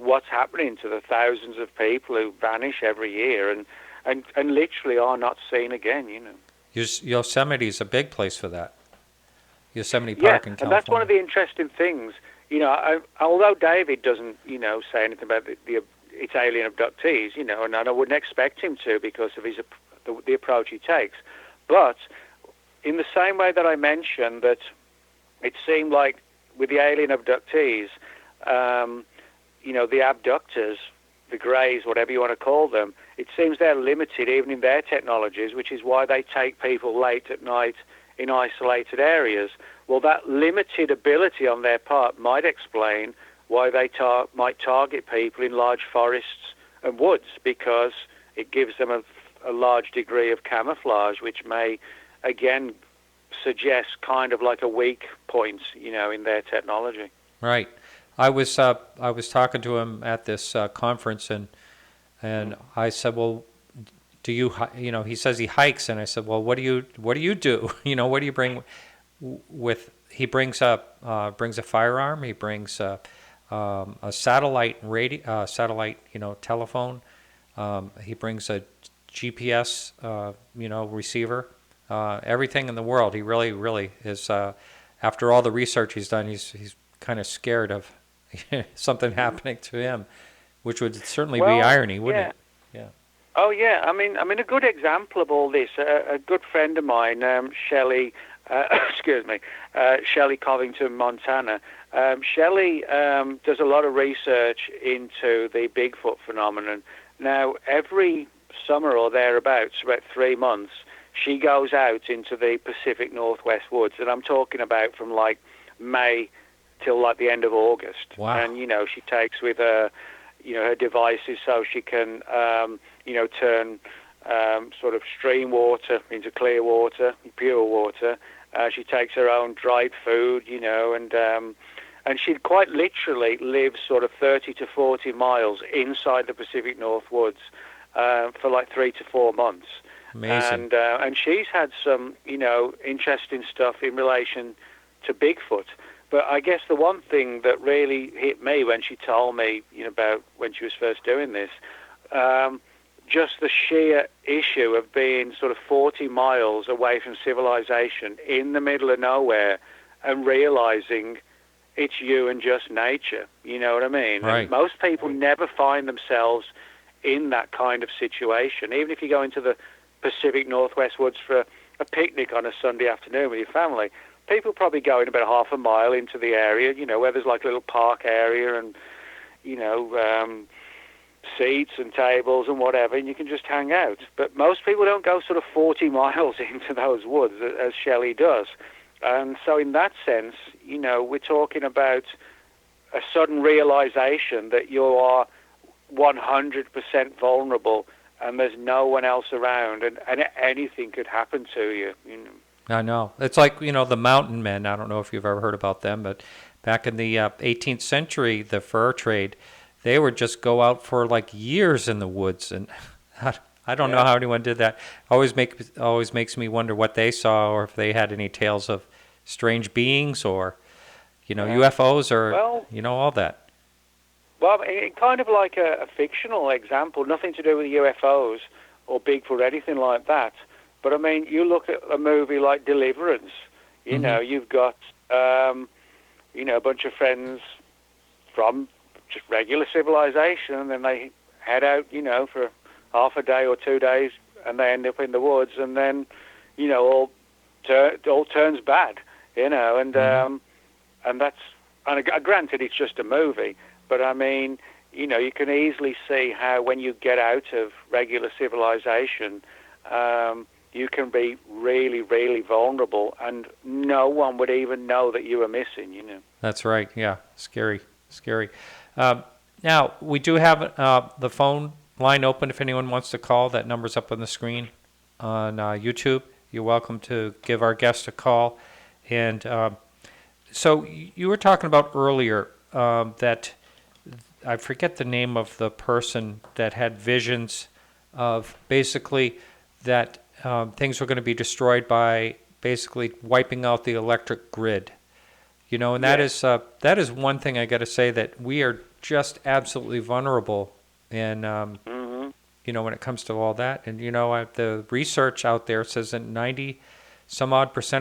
what's happening to the thousands of people who vanish every year and literally are not seen again, Yosemite's a big place for that. Yosemite Park in California. And that's one of the interesting things. Although David doesn't, say anything about its alien abductees, and I wouldn't expect him to because of the approach he takes. But in the same way that I mentioned that it seemed like with the alien abductees, the abductors, the greys, whatever you want to call them, it seems they're limited even in their technologies, which is why they take people late at night in isolated areas. Well, that limited ability on their part might explain why they might target people in large forests and woods, because it gives them a large degree of camouflage, which may, again, suggest kind of like a weak point, in their technology. Right. I was talking to him at this conference, and I said, well, do you, he says he hikes, and I said, well, what do you do? What do you bring with? He brings a firearm. He brings a satellite radio, telephone. He brings a GPS, receiver. Everything in the world. He really is. After all the research he's done, he's kind of scared of something happening to him, which would certainly be irony, wouldn't it? Yeah. Oh yeah. I mean, a good example of all this. A good friend of mine, Shelley. Shelley Covington, Montana. Shelley does a lot of research into the Bigfoot phenomenon. Now, every summer or thereabouts, about 3 months, she goes out into the Pacific Northwest woods, and I'm talking about from like May till like the end of August. Wow. And she takes with her, her devices so she can, turn sort of stream water into clear water, pure water. She takes her own dried food, and she quite literally lives sort of 30 to 40 miles inside the Pacific North woods for like 3 to 4 months. Amazing. And she's had some, interesting stuff in relation to Bigfoot. But I guess the one thing that really hit me when she told me, about when she was first doing this, just the sheer issue of being sort of 40 miles away from civilization in the middle of nowhere and realizing it's you and just nature. You know what I mean? Right. And most people never find themselves in that kind of situation. Even if you go into the Pacific Northwest woods for a picnic on a Sunday afternoon with your family, people probably go in about half a mile into the area, where there's like a little park area and, seats and tables and whatever, and you can just hang out. But most people don't go sort of 40 miles into those woods, as Shelley does. And so in that sense, we're talking about a sudden realization that you are 100% vulnerable and there's no one else around, and anything could happen to you. I know. It's like, the mountain men. I don't know if you've ever heard about them, but back in the 18th century, the fur trade, they would just go out for like years in the woods. And I don't know how anyone did that. Always makes me wonder what they saw, or if they had any tales of strange beings, or, UFOs, or, all that. Well, kind of like a fictional example, nothing to do with UFOs or Bigfoot or anything like that. But, I mean, you look at a movie like Deliverance, you've got, a bunch of friends from just regular civilization, and then they head out, for half a day or 2 days, and they end up in the woods, and then, all turns bad, and that's, and granted, it's just a movie, but, I mean, you can easily see how when you get out of regular civilization, you can be really, really vulnerable, and no one would even know that you were missing, That's right. Yeah. Scary. Now, we do have the phone line open if anyone wants to call. That number's up on the screen on YouTube. You're welcome to give our guest a call. And so you were talking about earlier that, I forget the name of the person that had visions of basically that things were going to be destroyed by basically wiping out the electric grid. And that is one thing I got to say, that we are just absolutely vulnerable in, when it comes to all that. And, the research out there says that 90%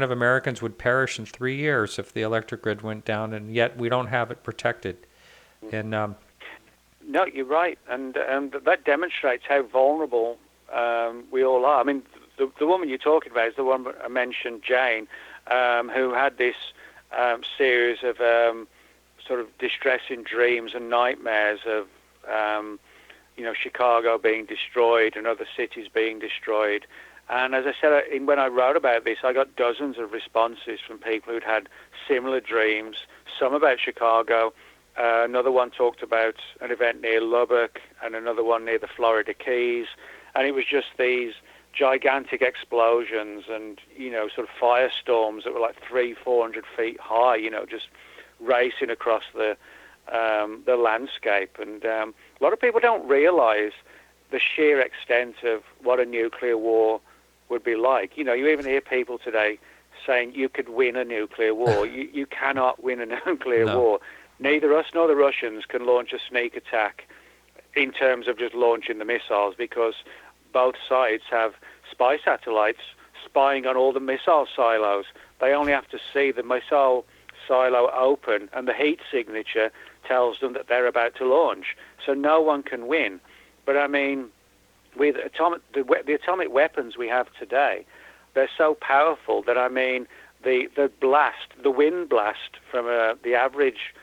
of Americans would perish in 3 years if the electric grid went down, and yet we don't have it protected. And no, you're right. And that demonstrates how vulnerable we all are. I mean, the woman you're talking about is the one I mentioned, Jane, who had this series of sort of distressing dreams and nightmares of, Chicago being destroyed and other cities being destroyed. And as I said, when I wrote about this, I got dozens of responses from people who'd had similar dreams, some about Chicago. Another one talked about an event near Lubbock, and another one near the Florida Keys. And it was just these gigantic explosions and, sort of firestorms that were like 300-400 feet high, just racing across the landscape. And a lot of people don't realize the sheer extent of what a nuclear war would be like. You even hear people today saying you could win a nuclear war. You cannot win a nuclear war. Neither us nor the Russians can launch a sneak attack in terms of just launching the missiles, because both sides have spy satellites spying on all the missile silos. They only have to see the missile silo open, and the heat signature tells them that they're about to launch. So no one can win. But I mean, with the atomic weapons we have today, they're so powerful that, I mean, the wind blast from the average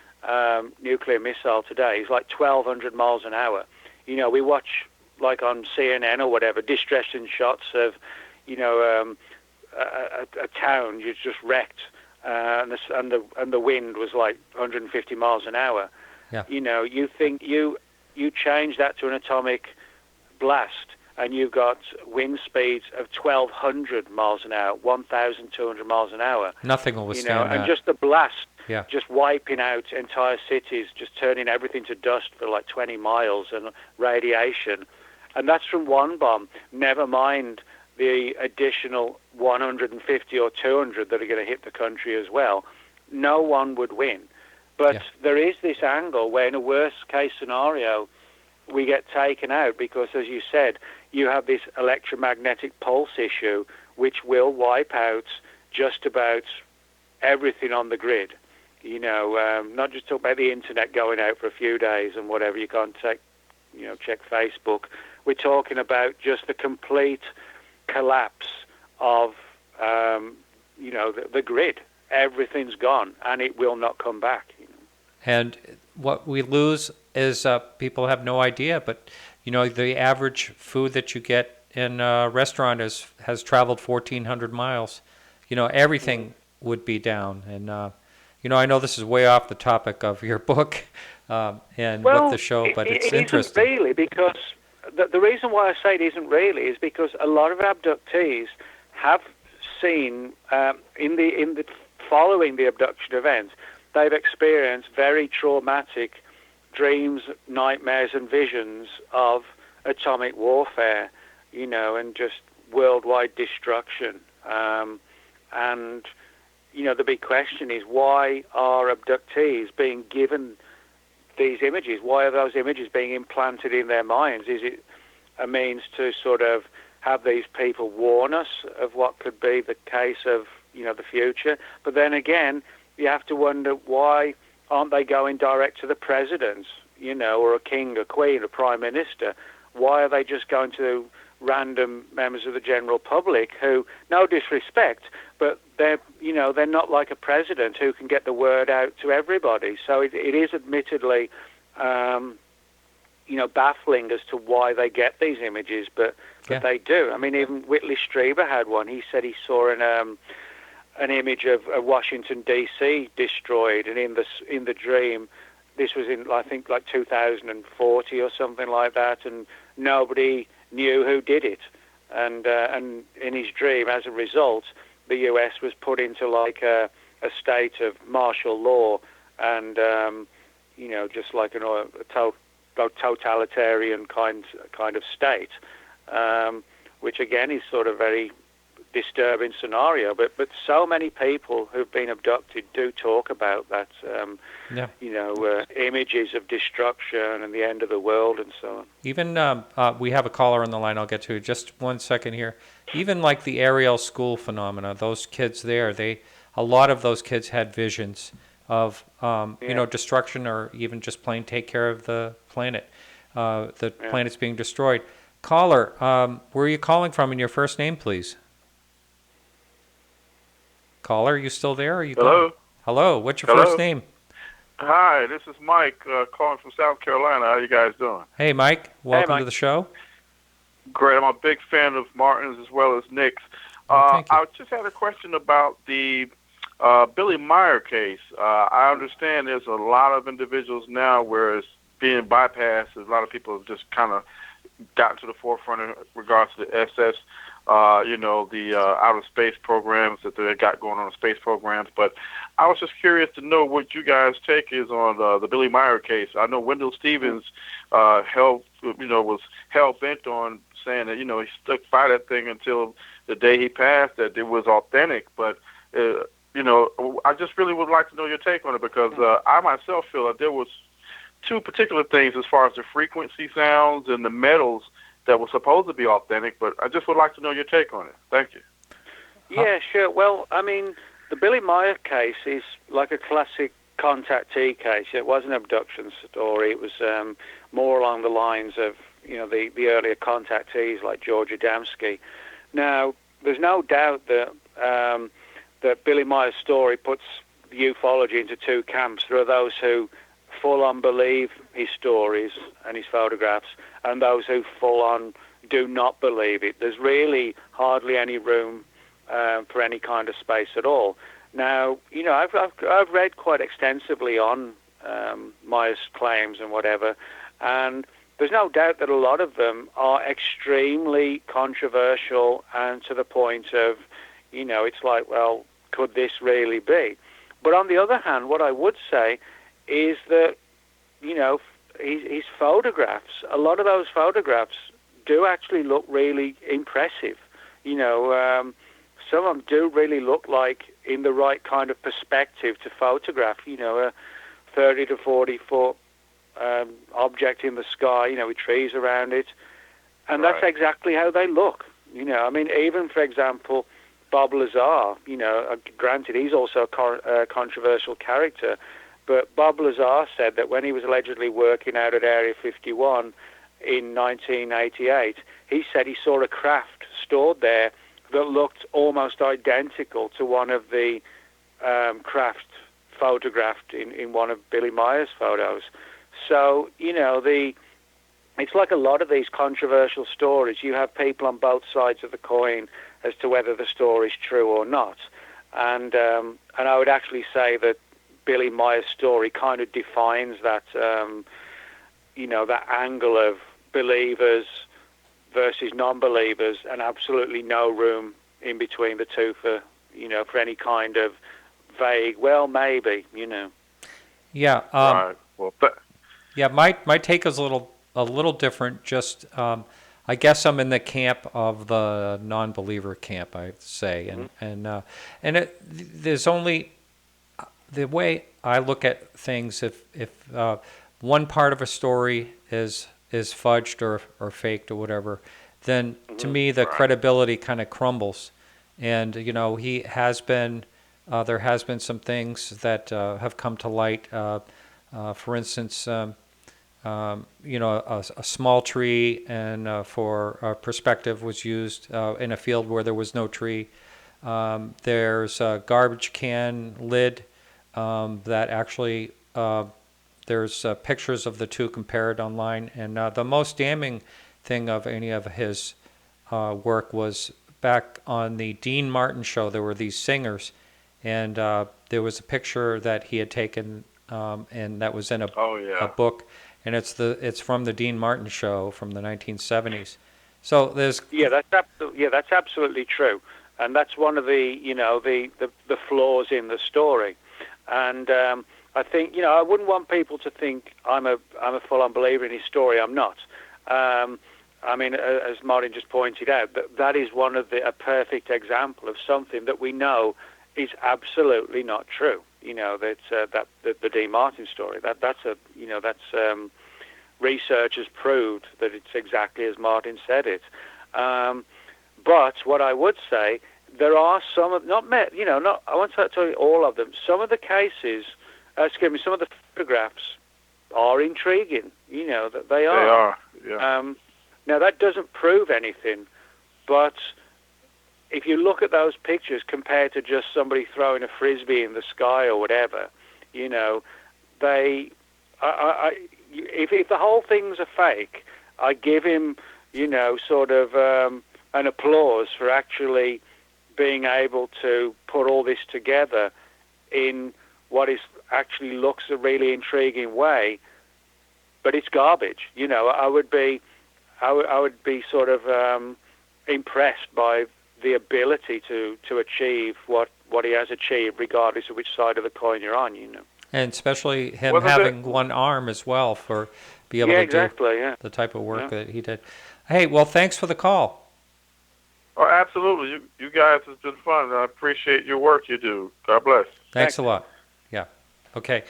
nuclear missile today is like 1,200 miles an hour. We watch, like on CNN or whatever, distressing shots of, a town you just wrecked, and the wind was like 150 miles an hour. Yeah. You think you change that to an atomic blast, and you've got wind speeds of 1,200 miles an hour, 1,200 miles an hour. Nothing will withstand that. And just the blast, Yeah. just wiping out entire cities, just turning everything to dust for like 20 miles, and radiation. And that's from one bomb, never mind the additional 150 or 200 that are going to hit the country as well. No one would win. But there is this angle where, in a worst-case scenario, we get taken out because, as you said, you have this electromagnetic pulse issue which will wipe out just about everything on the grid. Not just talk about the internet going out for a few days and whatever, you can't check Facebook. We're talking about just the complete collapse of, the grid. Everything's gone, and it will not come back. And what we lose is people have no idea, but the average food that you get in a restaurant has traveled 1,400 miles. Everything would be down. And I know this is way off the topic of your book and with the show, but it's interesting. It isn't really, because the reason why I say it isn't really is because a lot of abductees have seen in the following the abduction event, they've experienced very traumatic dreams, nightmares, and visions of atomic warfare, and just worldwide destruction. And the big question is, why are abductees being given these images? Why are those images being implanted in their minds? Is it a means to sort of have these people warn us of what could be the case of, the future? But then again, you have to wonder, why aren't they going direct to the president, or a king, a queen, a prime minister? Why are they just going to random members of the general public who, no disrespect, but they're not like a president who can get the word out to everybody. So it is admittedly, baffling as to why they get these images, but they do. I mean, even Whitley Strieber had one. He said he saw an image of Washington D.C. destroyed, and in the dream, this was in, I think, like 2040 or something like that, and nobody knew who did it. And in his dream, as a result, the U.S. was put into like a state of martial law, and just like a totalitarian kind of state, which again is sort of very disturbing scenario. But so many people who've been abducted do talk about that, images of destruction and the end of the world and so on. Even we have a caller on the line. I'll get to it. Just 1 second here. Even like the Ariel school phenomena, those kids there, a lot of those kids had visions of destruction, or even just plain take care of the planet. The planet's being destroyed. Caller, where are you calling from, and your first name, please? Caller, are you still there? Are you Hello? Calling? Hello. What's your first name? Hi, this is Mike calling from South Carolina. How you guys doing? Hey, Mike. Welcome to the show. Great. I'm a big fan of Martin's as well as Nick's. Thank you. I just had a question about the Billy Meyer case. I understand there's a lot of individuals now where it's being bypassed. A lot of people have just kind of gotten to the forefront in regards to the SS, the outer space programs that they got going on, the space programs. But I was just curious to know what you guys' take is on the Billy Meyer case. I know Wendell Stevens was hell bent on saying that, he stuck by that thing until the day he passed, that it was authentic. But, I just really would like to know your take on it, because I myself feel that there was two particular things as far as the frequency sounds and the metals that were supposed to be authentic, but I just would like to know your take on it. Thank you. Yeah, sure. Well, I mean, the Billy Meyer case is like a classic contactee case. It was an abduction story. It was more along the lines of, the earlier contactees like George Adamski. Now, there's no doubt that that Billy Meyer's story puts ufology into two camps. There are those who full-on believe his stories and his photographs, and those who full-on do not believe it. There's really hardly any room for any kind of space at all. Now, I've read quite extensively on Meyer's claims and whatever, and there's no doubt that a lot of them are extremely controversial and to the point of, it's like, well, could this really be? But on the other hand, what I would say is that, his photographs, a lot of those photographs do actually look really impressive. Some of them do really look like in the right kind of perspective to photograph, a 30 to 40 foot object in the sky, with trees around it. And that's exactly how they look. Even, for example, Bob Lazar, granted, he's also a controversial character, but Bob Lazar said that when he was allegedly working out at Area 51 in 1988, he said he saw a craft stored there that looked almost identical to one of the craft photographed in one of Billy Meyer's photos. So, it's like a lot of these controversial stories. You have people on both sides of the coin as to whether the story's true or not. And I would actually say that Billy Meyer's story kind of defines that, that angle of believers versus non-believers, and absolutely no room in between the two for any kind of vague, well, maybe. Yeah. Right. Well, Yeah, my take is a little different. Just I guess I'm in the camp of the non-believer camp, I'd say, and there's only the way I look at things. If one part of a story is fudged or faked or whatever, then to me the credibility kind of crumbles. And he has been. There has been some things that have come to light. For instance, a small tree and for perspective was used in a field where there was no tree. There's a garbage can lid that actually there's pictures of the two compared online. And the most damning thing of any of his work was back on the Dean Martin show. There were these singers, and there was a picture that he had taken, and that was in a book, and it's from the Dean Martin show from the 1970s. So there's that's absolutely true, and that's one of the the flaws in the story. And I think I wouldn't want people to think I'm a full-on believer in his story. I'm not. I mean, as Martin just pointed out, that is one of a perfect example of something that we know is absolutely not true. That the Dean Martin story. That's researchers proved that it's exactly as Martin said it. But what I would say, there are some of I won't tell you all of them. Some of the cases, some of the photographs are intriguing. That they are. They are. Yeah. Now, that doesn't prove anything, but if you look at those pictures compared to just somebody throwing a frisbee in the sky or whatever, if the whole thing's a fake, I give him, sort of an applause for actually being able to put all this together in what is actually looks a really intriguing way, but it's garbage. I would be sort of impressed by the ability to achieve what he has achieved, regardless of which side of the coin you're on. And especially him having one arm as well for be able to do the type of work that he did. Hey, well, thanks for the call. Oh, absolutely. You guys, it's been fun. I appreciate your work you do. God bless. Thanks a lot. Yeah. Okay.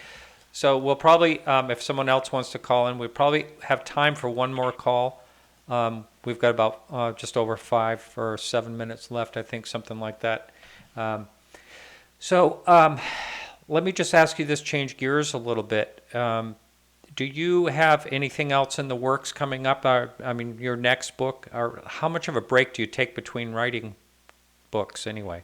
So we'll probably, if someone else wants to call in, we'll probably have time for one more call. We've got about just over 5 or 7 minutes left, I think, something like that. So let me just ask you this, change gears a little bit. Do you have anything else in the works coming up? I mean, your next book, or how much of a break do you take between writing books anyway?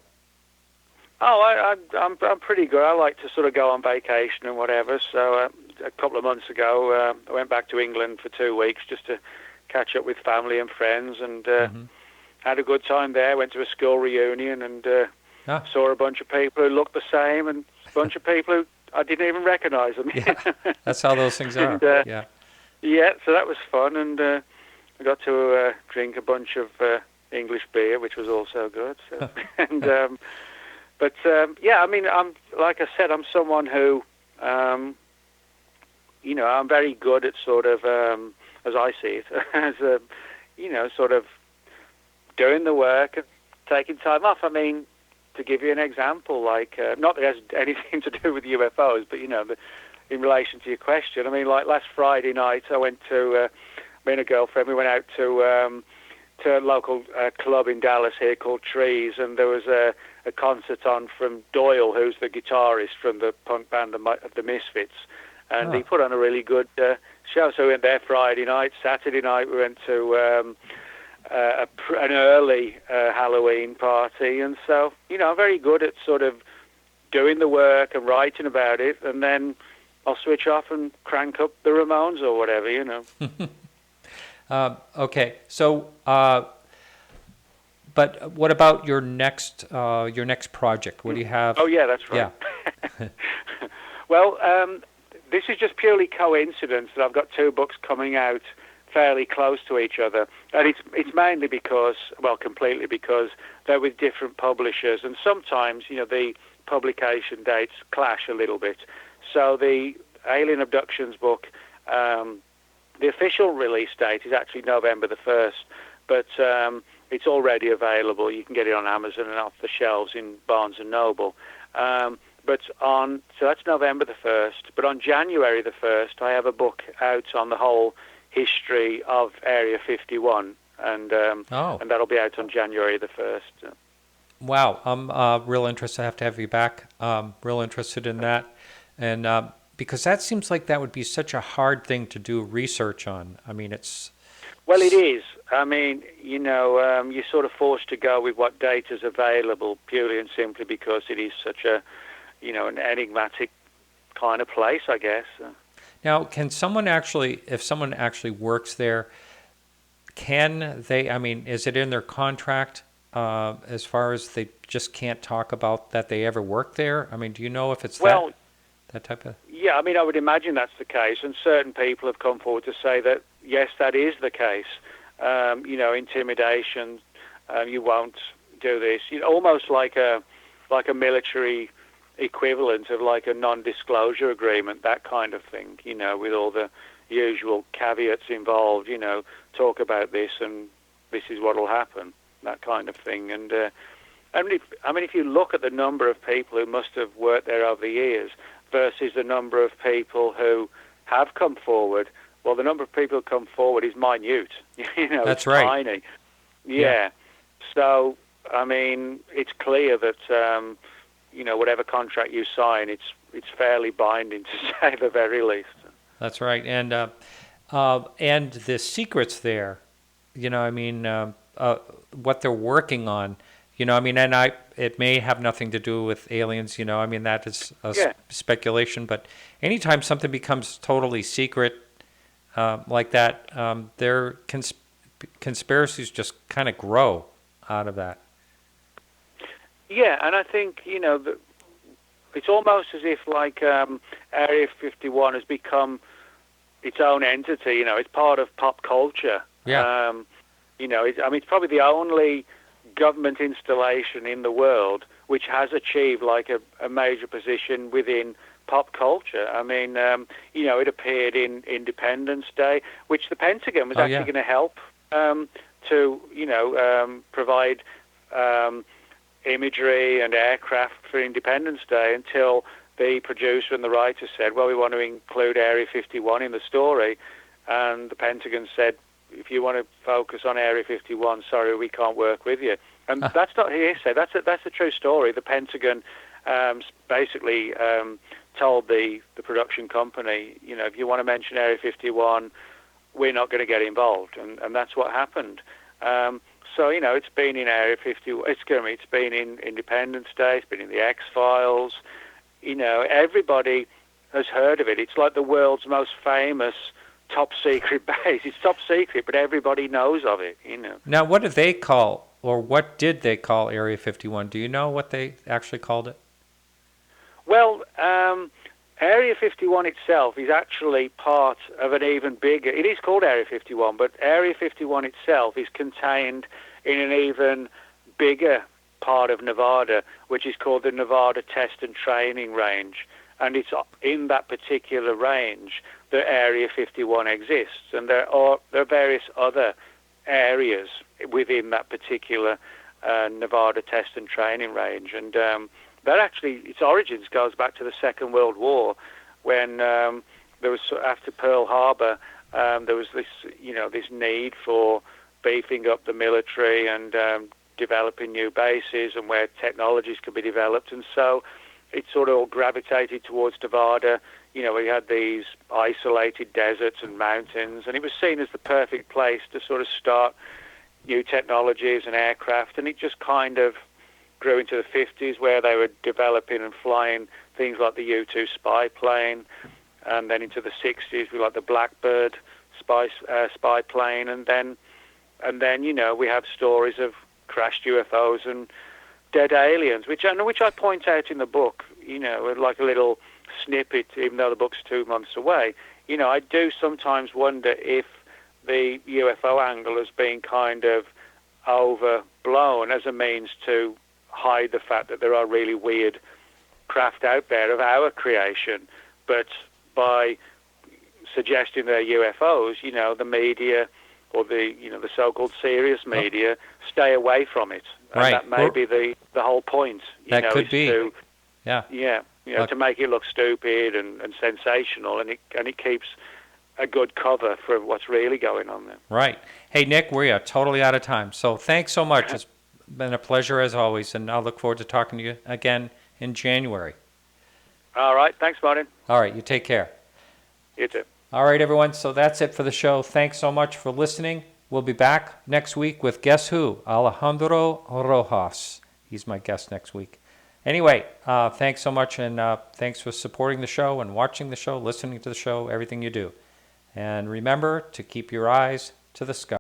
Oh, I'm pretty good. I like to sort of go on vacation and whatever. So a couple of months ago, I went back to England for 2 weeks just to catch up with family and friends, and had a good time there. Went to a school reunion and saw a bunch of people who looked the same, and a bunch of people who I didn't even recognize them. Yeah, that's how those things are. And, yeah, so that was fun, and I got to drink a bunch of English beer, which was also good. So. And I mean, I'm like I said, I'm someone who, I'm very good at sort of, as I see it, as sort of doing the work and taking time off. I mean, to give you an example, like not that it has anything to do with UFOs, but in relation to your question, I mean, like last Friday night, I went to me and a girlfriend. We went out to a local club in Dallas here called Trees, and there was a concert on from Doyle, who's the guitarist from the punk band the Misfits, and he put on a really good show. So we went there Friday night. Saturday night we went to an early Halloween party, and so I'm very good at sort of doing the work and writing about it, and then I'll switch off and crank up the Ramones or whatever, you know. Okay, so but what about your next project? What do you have? Oh, yeah, that's right. Yeah. Well, this is just purely coincidence that I've got two books coming out fairly close to each other, and it's mainly because, well, completely because they're with different publishers, and sometimes, you know, the publication dates clash a little bit. So the Alien Abductions book, the official release date is actually November the 1st, but it's already available. You can get it on Amazon and off the shelves in Barnes & Noble. So that's November the 1st, but on January the 1st, I have a book out on the whole history of Area 51, and that'll be out on January the 1st. Wow, I'm real interested. I have to have you back. Real interested in that, and because that seems like that would be such a hard thing to do research on. I mean, it's... Well, it is. I mean, you know, you're sort of forced to go with what data's available purely and simply because it is such a, you know, an enigmatic kind of place, I guess. Now, can someone actually, if someone actually works there, can they, I mean, is it in their contract as far as they just can't talk about that they ever worked there? I mean, do you know if it's that type of... Yeah, I mean, I would imagine that's the case, and certain people have come forward to say that, yes, that is the case. You know, intimidation, you won't do this. You know, almost like a military equivalent of like a non-disclosure agreement, that kind of thing, you know, with all the usual caveats involved, you know, talk about this and this is what will happen, that kind of thing. And if you look at the number of people who must have worked there over the years versus the number of people who have come forward, well, the number of people who come forward is minute. You know, that's it's right. Tiny. Yeah. So, I mean, it's clear that, you know, whatever contract you sign, it's fairly binding, to say the very least. That's right. And the secrets there, you know, I mean, what they're working on, you know, I mean, and it may have nothing to do with aliens, you know, I mean, that is speculation, but anytime something becomes totally secret like that, their conspiracies just kind of grow out of that. Yeah, and I think, you know, it's almost as if like Area 51 has become its own entity, you know, it's part of pop culture. Yeah. You know, it's probably the only government installation in the world which has achieved like a major position within pop culture. I mean, you know, it appeared in Independence Day, which the Pentagon was actually going to help to, you know, provide imagery and aircraft for Independence Day until the producer and the writer said, well, we want to include Area 51 in the story. And the Pentagon said, if you want to focus on Area 51, sorry, we can't work with you. And that's not hearsay. That's a true story. The Pentagon basically told the production company, you know, if you want to mention Area 51, we're not going to get involved. And that's what happened. So, you know, it's been in Area 51. It's been in Independence Day. It's been in the X-Files. You know, everybody has heard of it. It's like the world's most famous top secret base. It's top secret, but everybody knows of it, you know. Now, what do they call, or what did they call Area 51? Do you know what they actually called it? Well, Area 51 itself is actually part of an even bigger... It is called Area 51, but Area 51 itself is contained in an even bigger part of Nevada, which is called the Nevada Test and Training Range. And it's in that particular range that Area 51 exists. And there are various other areas within that particular Nevada Test and Training Range. And that actually, its origins goes back to the Second World War, when there was, after Pearl Harbor, there was this, you know, this need for beefing up the military and developing new bases and where technologies could be developed. And so it sort of all gravitated towards Nevada. You know, we had these isolated deserts and mountains, and it was seen as the perfect place to sort of start new technologies and aircraft, and it just kind of grew into the 50s, where they were developing and flying things like the U-2 spy plane, and then into the 60s we got the Blackbird spy plane, and then we have stories of crashed UFOs and dead aliens, which I point out in the book, like a little snippet, even though the book's 2 months away. I do sometimes wonder if the UFO angle has been kind of overblown as a means to hide the fact that there are really weird craft out there of our creation. But by suggesting they're UFOs, the media or the so-called serious media stay away from it. And Right. that may be the whole point. That could be. To make it look stupid and sensational, and it keeps a good cover for what's really going on there. Right. Hey, Nick, we are totally out of time. So thanks so much. It's been a pleasure as always, and I'll look forward to talking to you again in January. All right. Thanks, Martin. All right. You take care. You too. All right, everyone. So that's it for the show. Thanks so much for listening. We'll be back next week with Guess Who? Alejandro Rojas. He's my guest next week. Anyway, thanks so much, and thanks for supporting the show and watching the show, listening to the show, everything you do. And remember to keep your eyes to the sky.